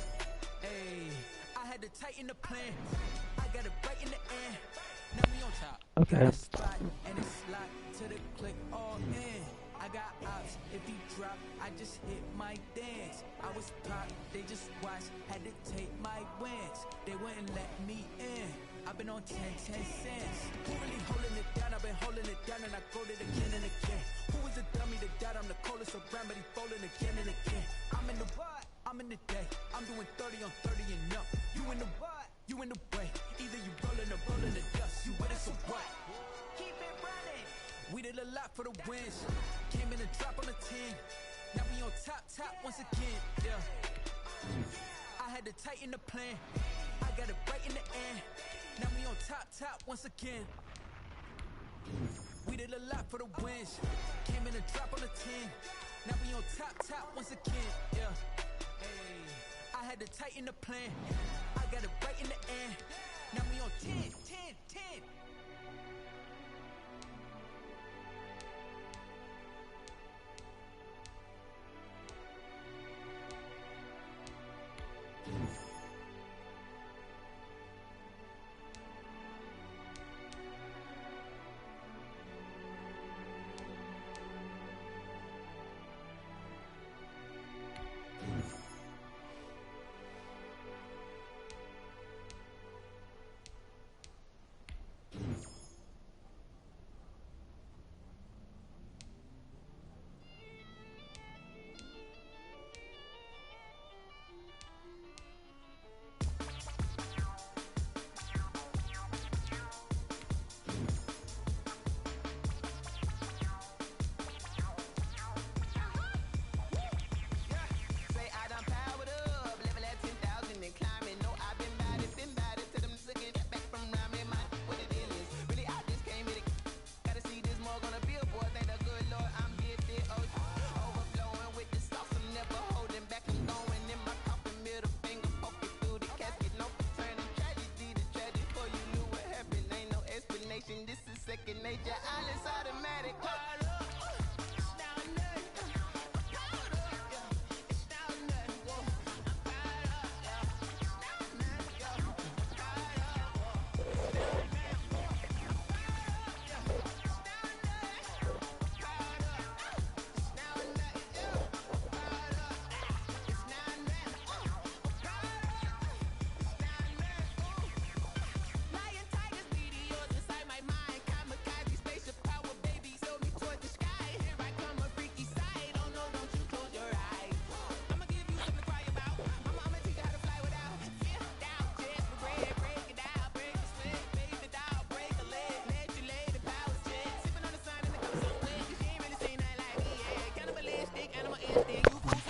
Hey, I had to tighten the plan. I got it right in the end. Now we on top. Okay. Spot and it's slot to the click all in. I got ops, if he drop, I just hit my dance. I was pop, they just watched, had to take my wins. They wouldn't let me in. I've been on 10 cents. Who really holding it down? I've been holding it down and I go it again and again. Who is the dummy that died? I'm the coldest around, but he falling again and again. I'm in the what? I'm in the day. I'm doing 30 on 30 and up. You in the what? You in the way. Either you rolling or rolling the dust. You with us or what? Keep it running. We did a lot for the wins. Came in and drop on the 10. Now we on top once again. Yeah. I had to tighten the plan. I got it right in the end. Now we on top once again. We did a lot for the wins. Came in and drop on the 10. Now we on top once again. Yeah. Hey, I had to tighten the plan. I got it right in the end. Now we on 10.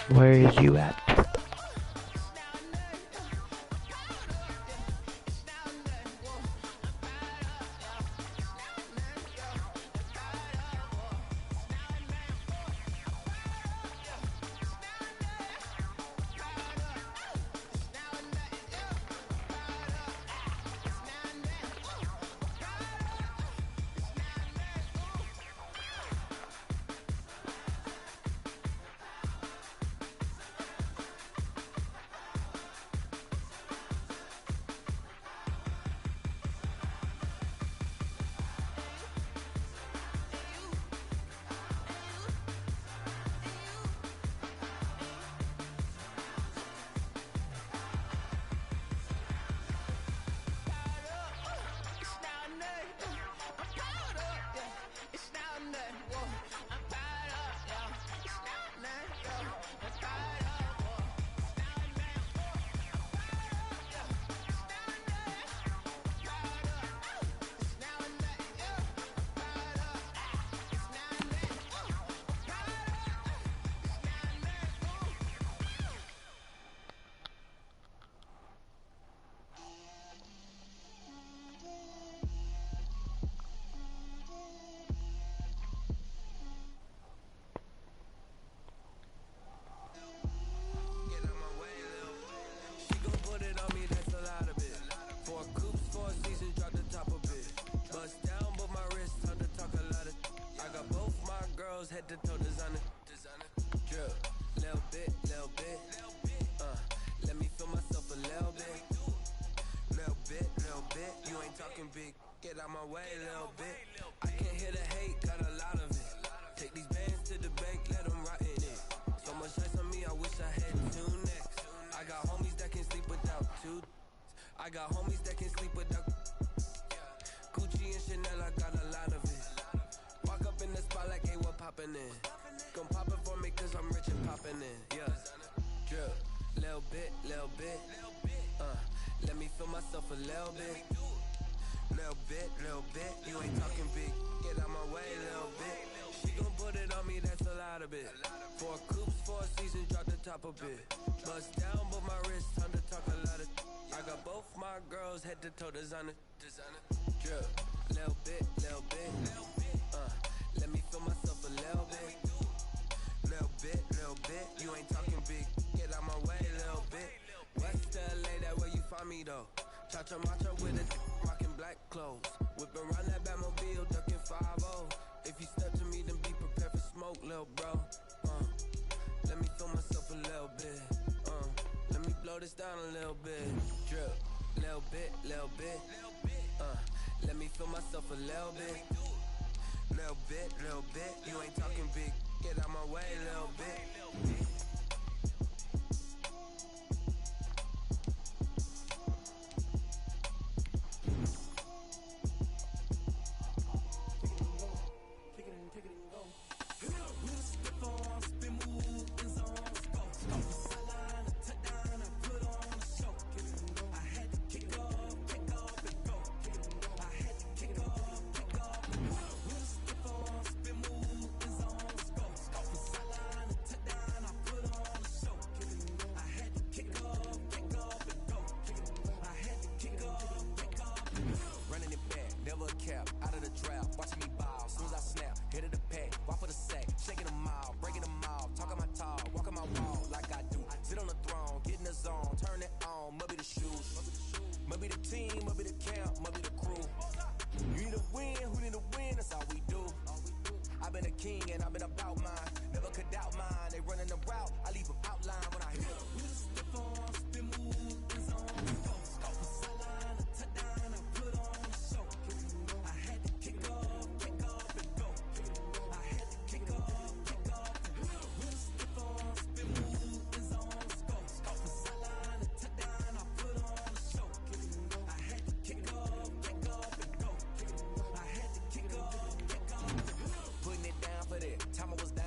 Where is you at? Head to toe designer, drip, little bit, let me feel myself a little bit, you ain't talking big, get out my way a little bit, I can't hear the hate, got a lot of it, take these bands to the bank, let them rot in it, so much ice on me, I wish I had two necks, I got homies that can sleep without two, I got homies that can sleep without, Gucci and Chanel, I got a lot of it, walk up in the spot like, hey, what poppin' in? Gon' pop it for me cause I'm rich and poppin' in, yeah. Drip, little bit, let me feel myself a little bit. Little bit, you ain't talking big, get out my way a little bit. She gon' put it on me, that's a lot of it. 4 coops, 4 seasons, drop the top a bit. Bust down, but my wrist, time to talk a lot of. I got both my girls, head to toe designer. Drip, little bit, let me feel myself a little bit. Little bit, you ain't talking big, get out my way a little bit. West LA, that where you find me though. Cha-cha macha with a rockin' black clothes. Whippin' around that Batmobile, duckin' 5-0. If you step to me, then be prepared for smoke, lil' bro. Let me feel myself a little bit. Let me blow this down a little bit. Drip, little bit. Let me feel myself a little bit. Little bit, you ain't talking big, get out my way a little bit. Time I was down.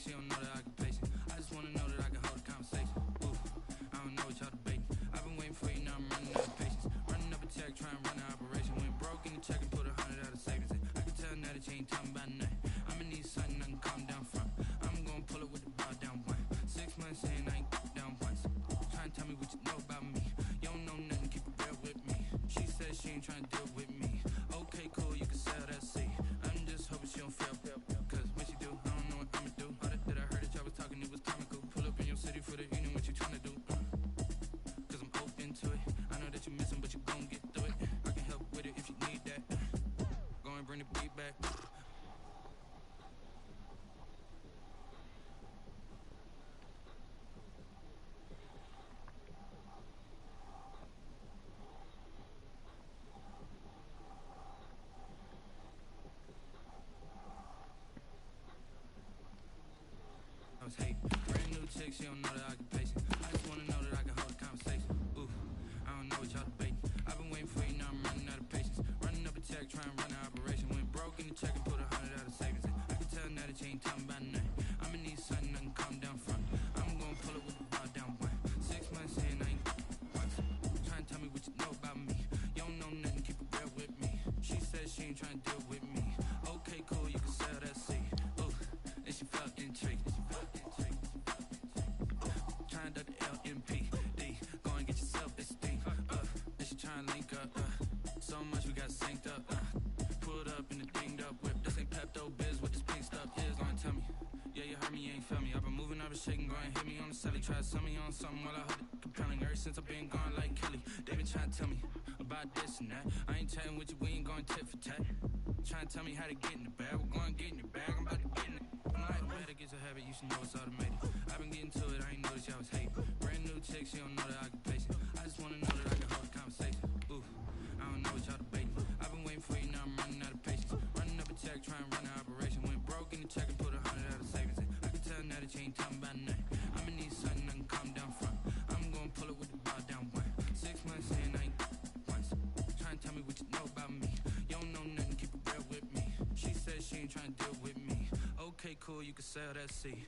she don't know that I can pace it. I just wanna know that I can hold a conversation. Ooh, I don't know what y'all debating. I've been waiting for you, now I'm running out of patience. Running up a check, trying to run an operation. Went broke in the check and put 100 out of savings in. I can tell now that you ain't talking about nothing. I'ma need something I can calm down from. I'm gonna pull it with the bow down one. 6 months in, I ain't down once. Trying to tell me what you know about me. You don't know nothing, keep it real with me. She said she ain't trying to deal with me. Okay, cool, you can sell that seat. I'm just hoping she don't fail. Cause when she do, I don't know what I'ma do. All that I heard that y'all was talking, it was comical. Pull up in your city for the evening, what you trying to do? Cause I'm open to it. I know that you missing, but you gon' get through it. I can help with it if you need that. Go and bring the beat back. I was hate. Brand new chick, she don't know that I can pace it. I just wanna know that I can hold a conversation. Ooh, I don't know what y'all debating. I've been waiting for you, now I'm running out of patience. Running up a check, trying to run an operation. Went broke in the check and put 100 out of savings in. I can tell now that you ain't talking about nothing. I'ma need something I can calm down from. I'm gonna pull it with the bow down one. 6 months in, I ain't once. Trying to tell me what you know about me. You don't know nothing, keep it real with me. She said she ain't trying to deal with me. Okay, cool, you can sell that seat. Ooh, and she felt intrigued. Trying to the LMPD. Go and get your self-esteem. And she trying to link up. So much we got synced up. Pulled up in the dinged up whip. This ain't Pepto Biz, what this pink stuff is. Go and tell me. Yeah, you heard me, you ain't felt me. I've been moving, I've been shaking. Go and hit me on the celly. Try to sell me on something while I hold it compelling. Ever since I've been gone like Kelly. They been trying to tell me about this and that. I ain't chatting with you, we ain't going tit for tat. Trying to tell me how to get in the bag. We're going to get in your bag, I'm about to get in it. I'm like, the way that gets a habit, you should know it's automated. I've been getting to it, I ain't noticed y'all was hate. Brand new chick, she don't know that I can pace it. I just wanna know that I can hold a conversation. Ooh, I don't know what y'all debating. I've been waiting for you, now I'm running out of patience. Running up a check, trying to run an operation. Went broke in the check and put 100 out of savings in. I can tell now that you ain't talking about nothing. I'ma need something I can calm down from. I'm gonna pull it with the bow down one. 6 months in, I ain't once. Trying to tell me what you know about me. You don't know nothing, keep it real with me. She said she ain't trying to deal with me. Okay, cool, you can sell that seat.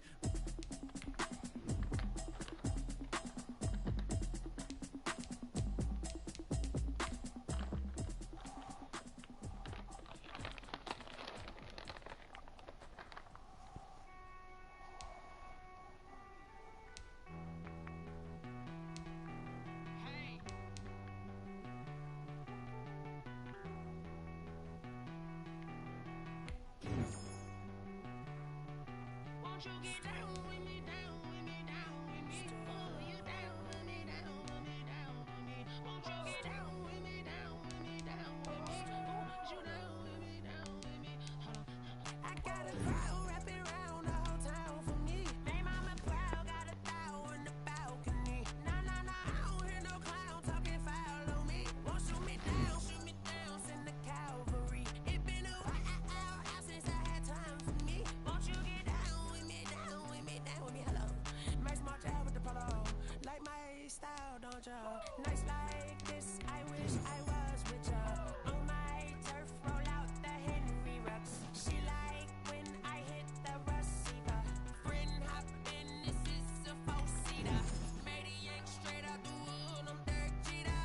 Won't you get down with me, down with me, down with me? Oh, you down with me, down with me, down with me. Won't you get down with me, down with me, down with me? Oh, you down with me, down with me? Hold on. I got a crowd wrapping around the whole town for me. They mama proud, got a thou in the balcony. Nah, nah, nah, I don't hear no clown talking foul on me. Won't shoot me down, send the cavalry. It been a while since I had time for me. Won't you get down with me, down with me, down with me? Hello. Max March out with the polo. Like my style, don't ya? Nights like this, I wish I was with ya. On my turf, roll out the Henry Rux. She like when I hit the receiver. Friend hop in, this is a four-seater. Made a yank straight out the wood, I'm Derek Jeter.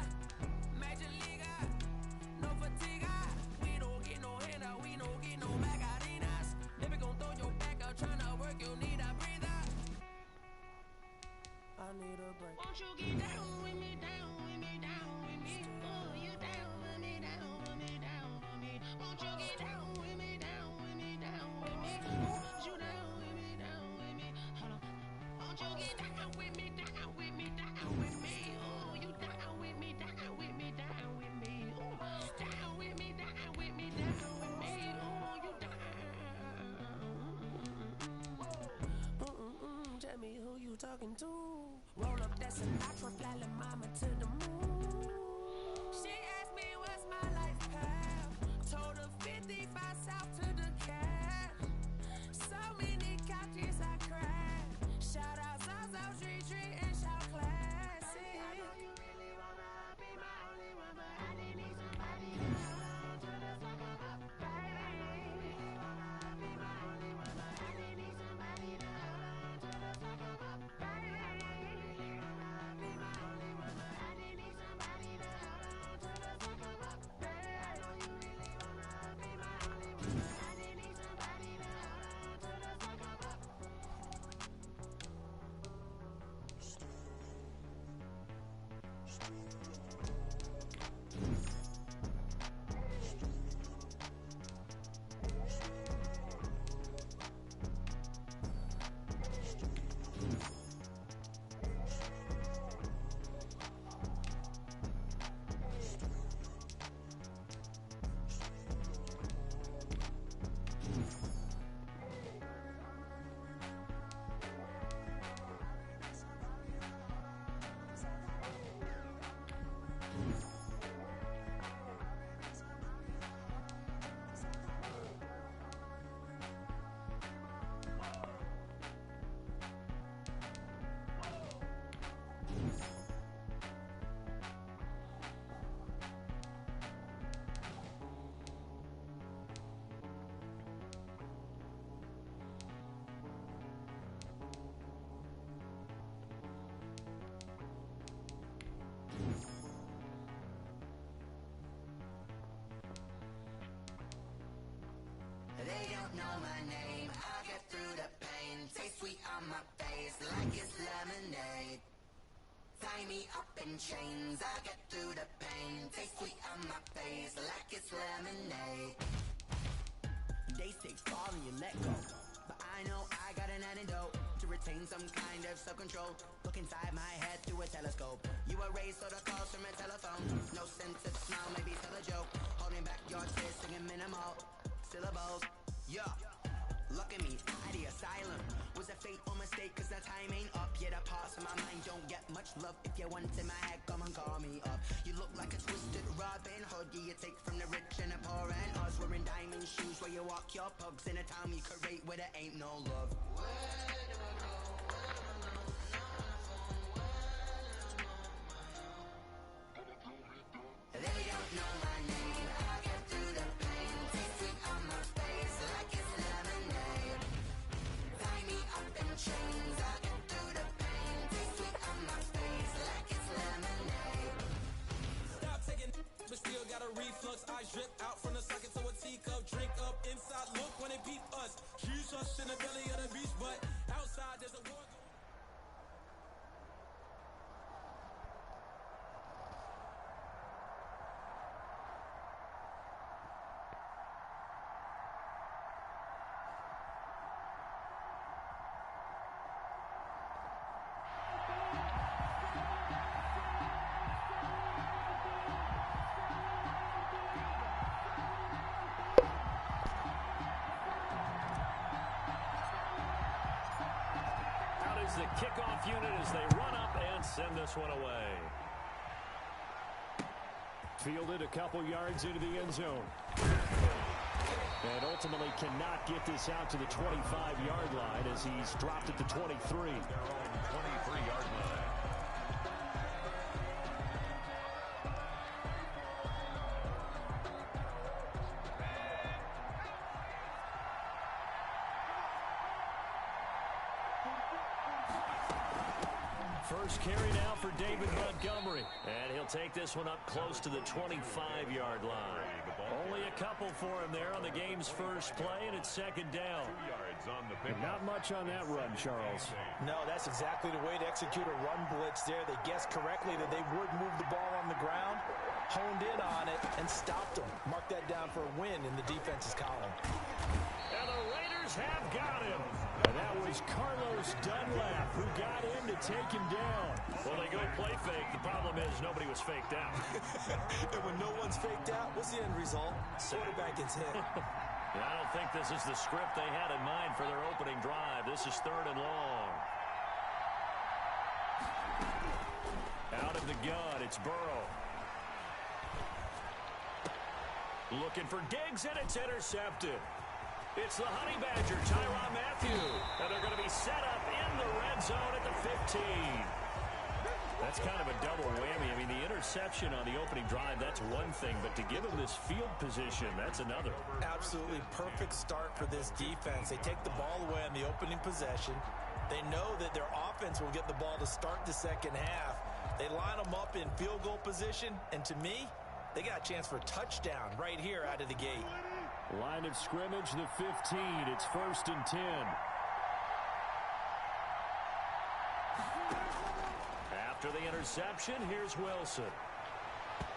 Major leaguer, no fatigue. We don't get no handout, we don't get no Macarinas. Never gon' throw your back out, tryna work, you need a breather. I need a break. Won't you get down with me, down with me, down with me? Oh, you down with me, down with me, down with me? Won't you get down with me, down with me, down with me? Oh, you down with me, down with me? Hold on. Won't you get down with me, down with me, down with me? Oh, you down with me, down with me, down with me? Oh, down with me, down with me, down with me? Oh, you down. Tell me who you talking to. Roll up that Sinatra, fly la mama to the moon. She asked me what's my life path. Told her 55 south to the cat. So many couches I cried. Shout out Zazo, Tree, and shout classic. I know you really wanna be my only one, but I didn't need somebody else to the sucker up, baby. I know you really wanna be my only one, but I didn't need somebody else. don't know my name, I'll get through the pain. Taste sweet on my face like it's lemonade. Tie me up in chains, I'll get through the pain. Taste sweet on my face like it's lemonade. They say fall and you let go, but I know I got an antidote to retain some kind of self-control. Look inside my head through a telescope. You erase all the calls from a telephone. No sense of smile, maybe tell a joke. Holding back your tears, singing minimal syllables. Yeah, look at me, at the asylum. Was a fate or mistake, cause the time ain't up yet. A parts of my mind don't get much love. If you want in my head, come and call me up. You look like a twisted Robin Hood. You take from the rich and the poor and us. Wearing diamond shoes where you walk your pugs in a town you create where there ain't no love. They don't know my name, I'll get through the pain. Taste sweet on my face like it's lemonade. Tie me up in chains, I'll get through the pain. Taste sweet on my face like it's lemonade. Stop taking but still got a reflux. Eyes drip out from the socket to a teacup. Drink up inside, look when it peep us. She's us in the belly of the beast, but outside there's a war. The kickoff unit as they run up and send this one away. Fielded a couple yards into the end zone. And ultimately cannot get this out to the 25-yard line as he's dropped at the 23. Their own 23-yard line. First carry now for David Montgomery. And he'll take this one up close to the 25-yard line. Only a couple for him there on the game's first play, and it's second down. 2 yards on the pick. Not much on that run, Charles. No, that's exactly the way to execute a run blitz there. They guessed correctly that they would move the ball on the ground, honed in on it, and stopped them. Mark that down for a win in the defense's column. And the Raiders have got him. And that was Carlos Dunlap who got in to take him down. Well, they go play fake. The problem is nobody was faked out. And when no one's faked out, what's the end result? Quarterback gets hit. Yeah, I don't think this is the script they had in mind for their opening drive. This is 3rd and long. Out of the gun, it's Burrow. Looking for Diggs, and it's intercepted. It's the Honey Badger, Tyrann Mathieu. And they're going to be set up in the red zone at the 15. That's kind of a double whammy. I mean, the interception on the opening drive, that's one thing. But to give him this field position, that's another. Absolutely perfect start for this defense. They take the ball away on the opening possession. They know that their offense will get the ball to start the second half. They line them up in field goal position. And to me, they got a chance for a touchdown right here out of the gate. Line of scrimmage, the 15. It's 1st and 10. After the interception, here's Wilson.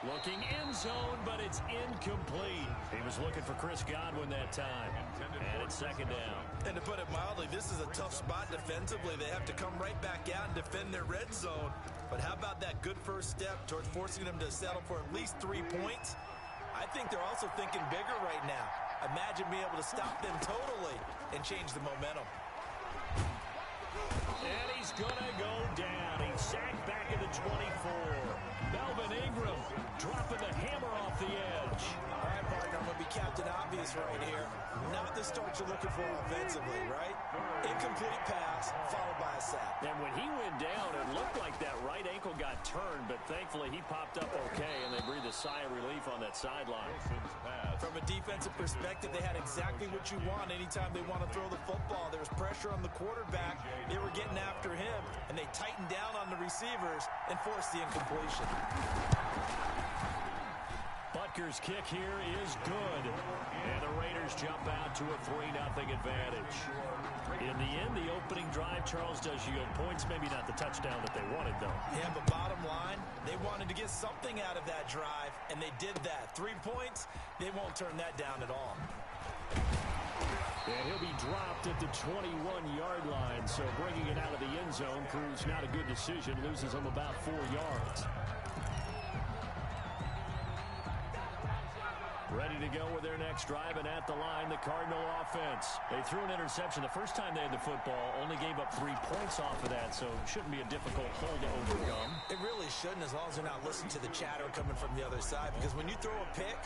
Looking in zone, but it's incomplete. He was looking for Chris Godwin that time. And it's second down. And to put it mildly, this is a tough spot defensively. They have to come right back out and defend their red zone. But how about that good first step towards forcing them to settle for at least 3 points? I think they're also thinking bigger right now. Imagine being able to stop them totally and change the momentum. And he's going to go down. He's sacked back at the 24. Melvin Ingram dropping the hammer off the edge. All right, partner, I'm going to be Captain Obvious right here. Not the start you're looking for offensively, right? Incomplete pass followed by a sack. And when he went down, it looked like that right ankle got turned, but thankfully he popped up okay, and they breathed a sigh of relief on that sideline. From a defensive perspective, they had exactly what you want anytime they want to throw the football. There was pressure on the quarterback. They were getting after him, and they tightened down on the receivers and forced the incompletion. Butker's kick here is good. And the Raiders Raiders jump out to a 3-0 advantage. In the end, the opening drive, Charles, does yield points. Maybe not the touchdown that they wanted, though. Yeah, but bottom line, they wanted to get something out of that drive, and they did that. 3 points, they won't turn that down at all. And he'll be dropped at the 21-yard line, so bringing it out of the end zone proves not a good decision. Loses him about 4 yards. Ready to go with their next drive, and at the line, the Cardinal offense. They threw an interception the first time they had the football, only gave up 3 points off of that, so it shouldn't be a difficult hole to overcome. It really shouldn't, as long as they're not listening to the chatter coming from the other side, because when you throw a pick,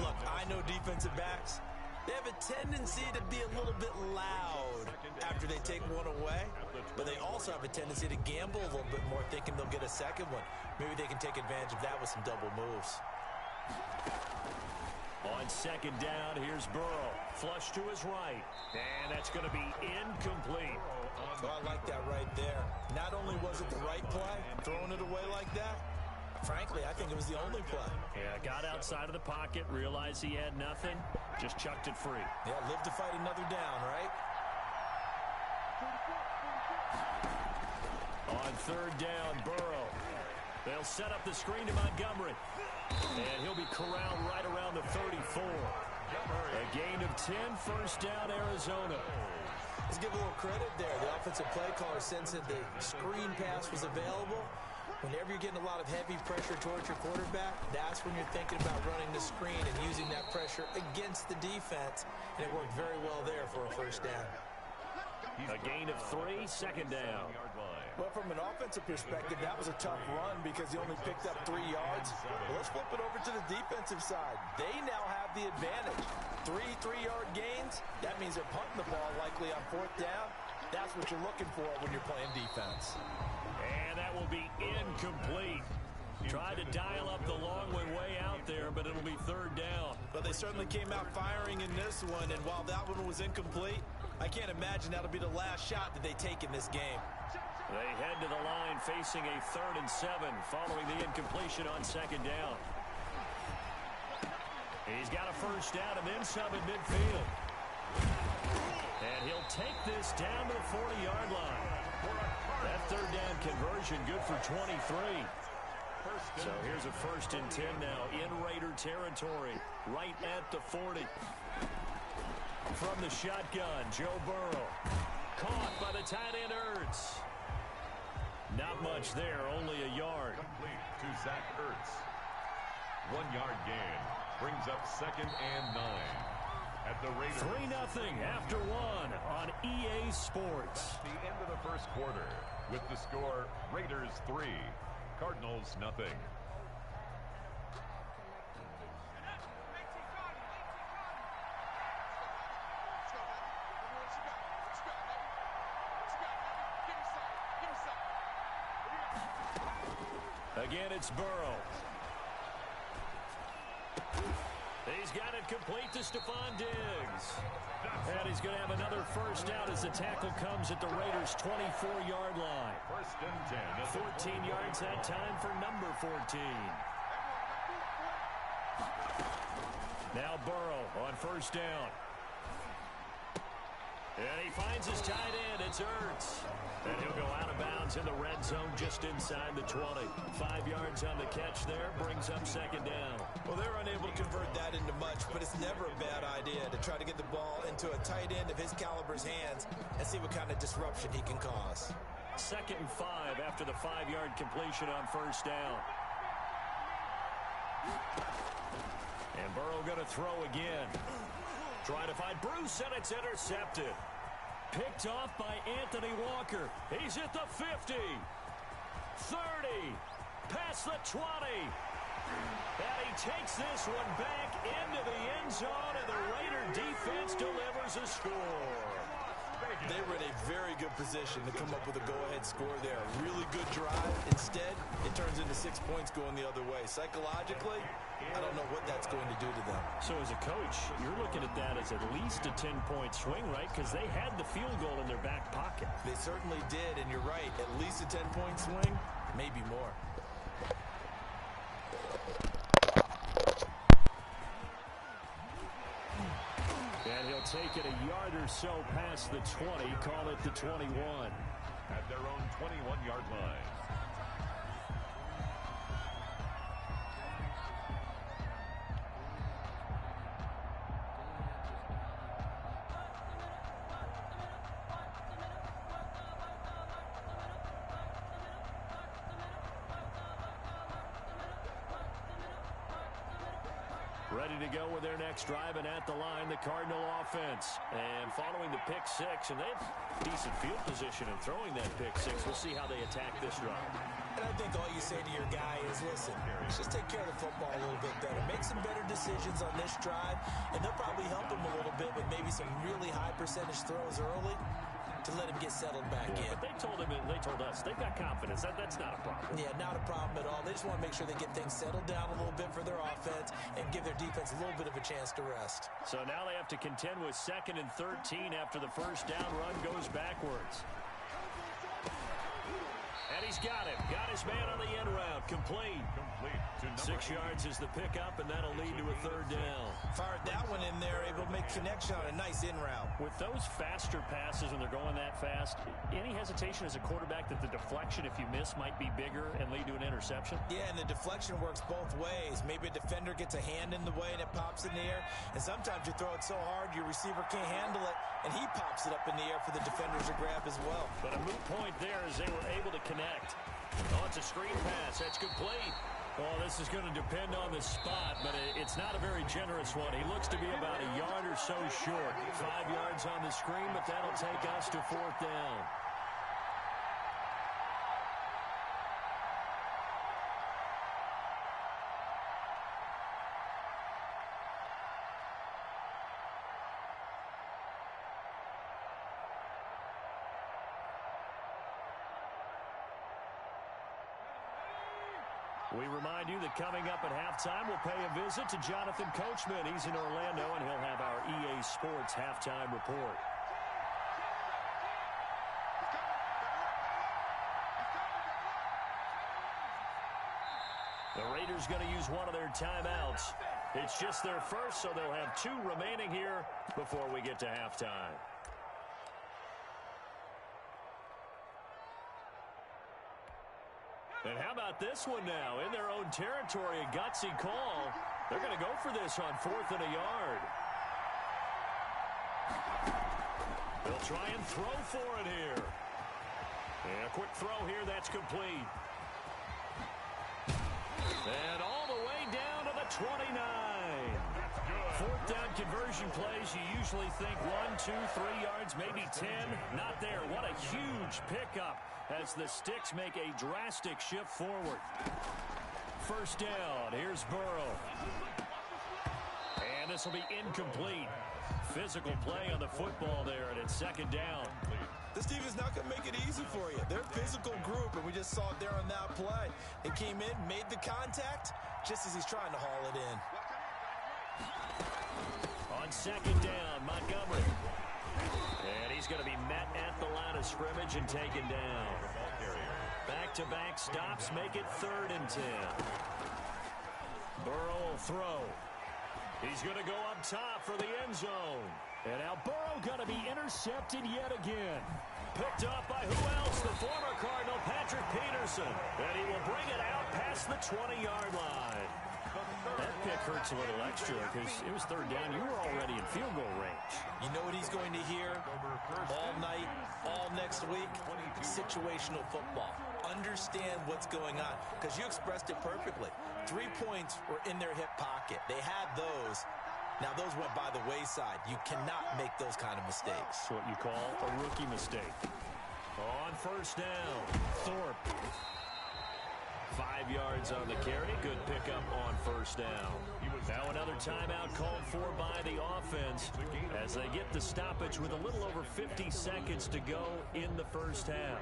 look, I know defensive backs, they have a tendency to be a little bit loud after they take one away, but they also have a tendency to gamble a little bit more, thinking they'll get a second one. Maybe they can take advantage of that with some double moves. On second down, here's Burrow. Flush to his right. And that's going to be incomplete. So I like that right there. Not only was it the right play, throwing it away like that, frankly, I think it was the only play. Yeah, got outside of the pocket, realized he had nothing, just chucked it free. Yeah, live to fight another down, right? On third down, Burrow. They'll set up the screen to Montgomery. And he'll be corralled right around the 34. A gain of 10, first down, Arizona. Let's give a little credit there. The offensive play caller sensed that the screen pass was available. Whenever you're getting a lot of heavy pressure towards your quarterback, that's when you're thinking about running the screen and using that pressure against the defense. And it worked very well there for a first down. A gain of 3, second down. Well, from an offensive perspective, that was a tough run because he only picked up 3 yards. Well, let's flip it over to the defensive side. They now have the advantage. 3 3-yard gains. That means they're punting the ball likely on fourth down. That's what you're looking for when you're playing defense. And that will be incomplete. Tried to dial up the long one way out there, but it'll be third down. But they certainly came out firing in this one, and while that one was incomplete, I can't imagine that'll be the last shot that they take in this game. They head to the line facing a 3rd and 7 following the incompletion on second down. He's got a first down and then some in midfield. And he'll take this down to the 40-yard line. That third down conversion good for 23. So here's a 1st and 10 now in Raider territory, right at the 40. From the shotgun, Joe Burrow. Caught by the tight end Ertz. Not much there, only a yard. Complete to Zach Ertz. 1-yard gain brings up 2nd and 9. At the Raiders. 3-0 after 1 on EA Sports. The end of the first quarter with the score Raiders 3, Cardinals nothing. Again, it's Burrow. He's got it complete to Stephon Diggs. And he's going to have another first down as the tackle comes at the Raiders' 24-yard line. 1st and 14 10. yards that time for number 14. Now Burrow on first down. And he finds his tight end. It's Ertz. And he'll go out of bounds in the red zone just inside the 20. 5 yards on the catch there. Brings up second down. Well, they're unable to convert that into much, but it's never a bad idea to try to get the ball into a tight end of his caliber's hands and see what kind of disruption he can cause. 2nd and 5 after the 5-yard completion on first down. And Burrow going to throw again. Trying to find Bruce, and it's intercepted. Picked off by Anthony Walker. He's at the 50. 30. Past the 20. And he takes this one back into the end zone, and the Raider defense delivers a score. They were in a very good position to come up with a go-ahead score there. Really good drive. Instead, it turns into 6 points going the other way. Psychologically, I don't know what that's going to do to them. So as a coach, you're looking at that as at least a 10-point swing, right? Because they had the field goal in their back pocket. They certainly did, and you're right. At least a 10-point swing, maybe more. take it a yard or so past the 20, call it the 21. At their own 21-yard line. Ready to go with their next drive, and at the line, the Cardinal offense. And following the pick six, and they have decent field position in throwing that pick six. We'll see how they attack this drive. And I think all you say to your guy is, listen, just take care of the football a little bit better. Make some better decisions on this drive, and they'll probably help him a little bit with maybe some really high percentage throws early to let him get settled back in. But they told us they've got confidence. That's not a problem. Yeah, not a problem at all. They just want to make sure they get things settled down a little bit for their offense and give their defense a little bit of a chance to rest. So now they have to contend with 2nd and 13 after the first down run goes backwards. And he's got him. Got his man on the end route. Complete. To 6 yards is the pickup, and that'll lead to a 3rd down. Fired that one in there, able to make connection on a nice in route. With those faster passes, when they're going that fast, any hesitation as a quarterback that the deflection, if you miss, might be bigger and lead to an interception? Yeah, and the deflection works both ways. Maybe a defender gets a hand in the way and it pops in the air. And sometimes you throw it so hard your receiver can't handle it, and he pops it up in the air for the defenders to grab as well. But a moot point there as they were able to connect. Oh, it's a screen pass. That's complete. Oh, this is going to depend on the spot, but it's not a very generous one. He looks to be about a yard or so short. 5 yards on the screen, but that'll take us to 4th down. We remind you that coming up at halftime, we'll pay a visit to Jonathan Coachman. He's in Orlando, and he'll have our EA Sports halftime report. The Raiders going to use one of their timeouts. It's just their first, so they'll have 2 remaining here before we get to halftime. And how about this one now? In their own territory, a gutsy call. They're going to go for this on 4th and a yard. They'll try and throw for it here. And a quick throw here, that's complete. And all the way down to the 29. 4th down conversion plays, you usually think 1, 2, 3 yards, maybe 10. Not there. What a huge pickup as the Sticks make a drastic shift forward. 1st down. Here's Burrow. And this will be incomplete. Physical play on the football there, and it's 2nd down. This team is not going to make it easy for you. They're a physical group, and we just saw it there on that play. They came in, made the contact, just as he's trying to haul it in. On 2nd down, Montgomery. And he's going to be met at the line of scrimmage and taken down. Back-to-back stops make it 3rd and 10. Burrow will throw. He's going to go up top for the end zone. And now Burrow going to be intercepted yet again. Picked up by who else? The former Cardinal, Patrick Peterson. And he will bring it out past the 20-yard line. That pick hurts a little extra because it was 3rd down. You were already in field goal range. You know what he's going to hear all night, all next week? Situational football. Understand what's going on, because you expressed it perfectly. 3 points were in their hip pocket. They had those. Now, those went by the wayside. You cannot make those kind of mistakes. That's what you call a rookie mistake. On 1st down, Thorpe. 5 yards on the carry. Good pickup on 1st down. Now another timeout called for by the offense as they get the stoppage with a little over 50 seconds to go in the 1st half.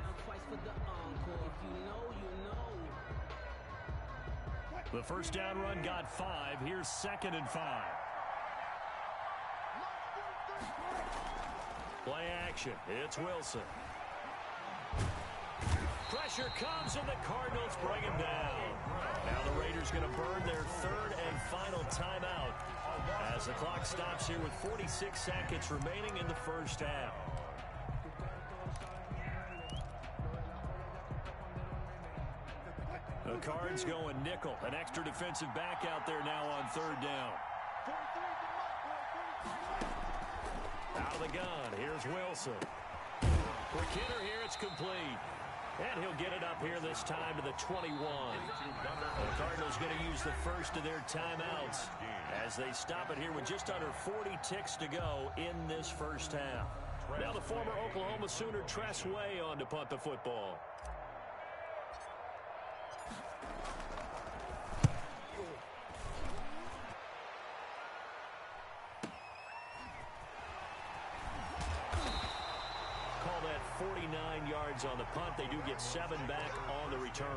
The 1st down run got 5. Here's 2nd and 5. Play action. It's Wilson. Pressure pressure comes, and the Cardinals bring him down. Now the Raiders going to burn their third and final timeout as the clock stops here with 46 seconds remaining in the first half. The Cards going nickel. An extra defensive back out there now on third down. Out of the gun. Here's Wilson. Quick hitter here. It's complete. And he'll get it up here this time to the 21. The Cardinals going to use the first of their timeouts as they stop it here with just under 40 ticks to go in this first half. Now the former Oklahoma Sooner Tress Way on to punt the football. Call that 49 yards on the punt. They do get 7 back on the return.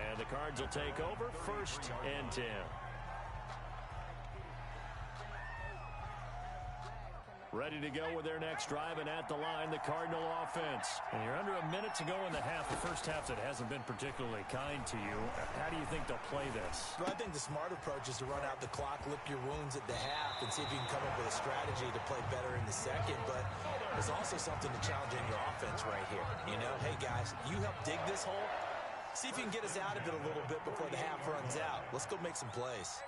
And the Cards will take over first and 10. Ready to go with their next drive, and at the line, the Cardinal offense. And you're under a minute to go in the half. The first half that hasn't been particularly kind to you. How do you think they'll play this? Well, I think the smart approach is to run out the clock, lick your wounds at the half, and see if you can come up with a strategy to play better in the second. But there's also something to challenge in your offense right here. You know, hey, guys, you help dig this hole. See if you can get us out of it a little bit before the half runs out. Let's go make some plays.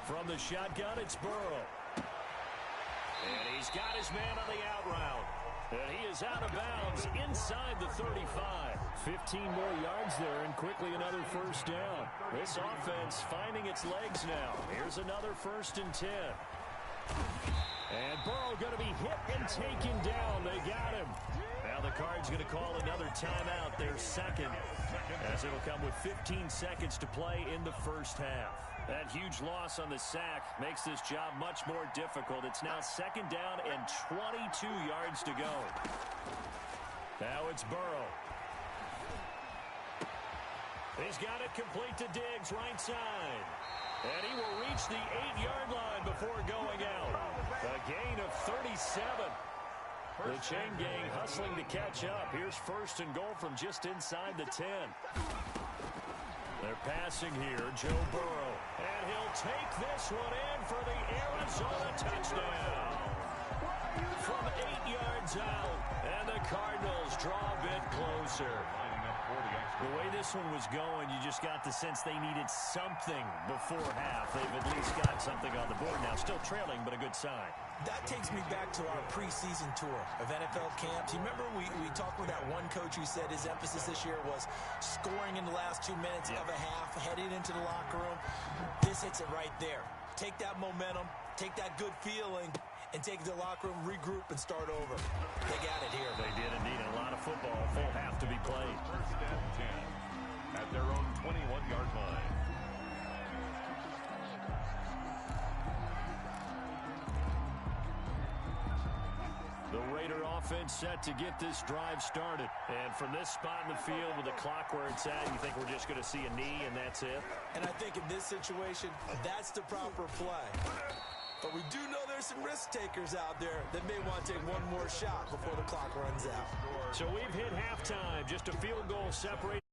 From the shotgun, it's Burrow. And he's got his man on the out route. And he is out of bounds inside the 35. 15 more yards there, and quickly another first down. This offense finding its legs now. Here's another first and 10. And Burrow going to be hit and taken down. They got him. Now the Cards going to call another timeout, their second, as it'll come with 15 seconds to play in the first half. That huge loss on the sack makes this job much more difficult. It's now second down and 22 yards to go. Now it's Burrow. He's got it complete to Diggs, right side. And he will reach the 8-yard line before going out. A gain of 37. The chain gang hustling to catch up. Here's first and goal from just inside the 10. They're passing here, Joe Burrow. And he'll take this one in for the Arizona touchdown. From 8 yards out, and the Cardinals draw a bit closer. The way this one was going, you just got the sense they needed something before half. They've at least got something on the board now. Still trailing, but a good sign. That takes me back to our preseason tour of NFL camps. You remember we talked with that one coach who said his emphasis this year was scoring in the last 2 minutes of a half, heading into the locker room. This hits it right there. Take that momentum, take that good feeling, and take the locker room, regroup, and start over. They got it here. They did indeed. A lot of football, full half to be played. First and 10 at their own 21-yard line. The Raider offense set to get this drive started. And from this spot in the field with the clock where it's at, you think we're just going to see a knee and that's it? And I think in this situation, that's the proper play. But we do know there's some risk takers out there that may want to take one more shot before the clock runs out. So we've hit halftime. Just a field goal separate.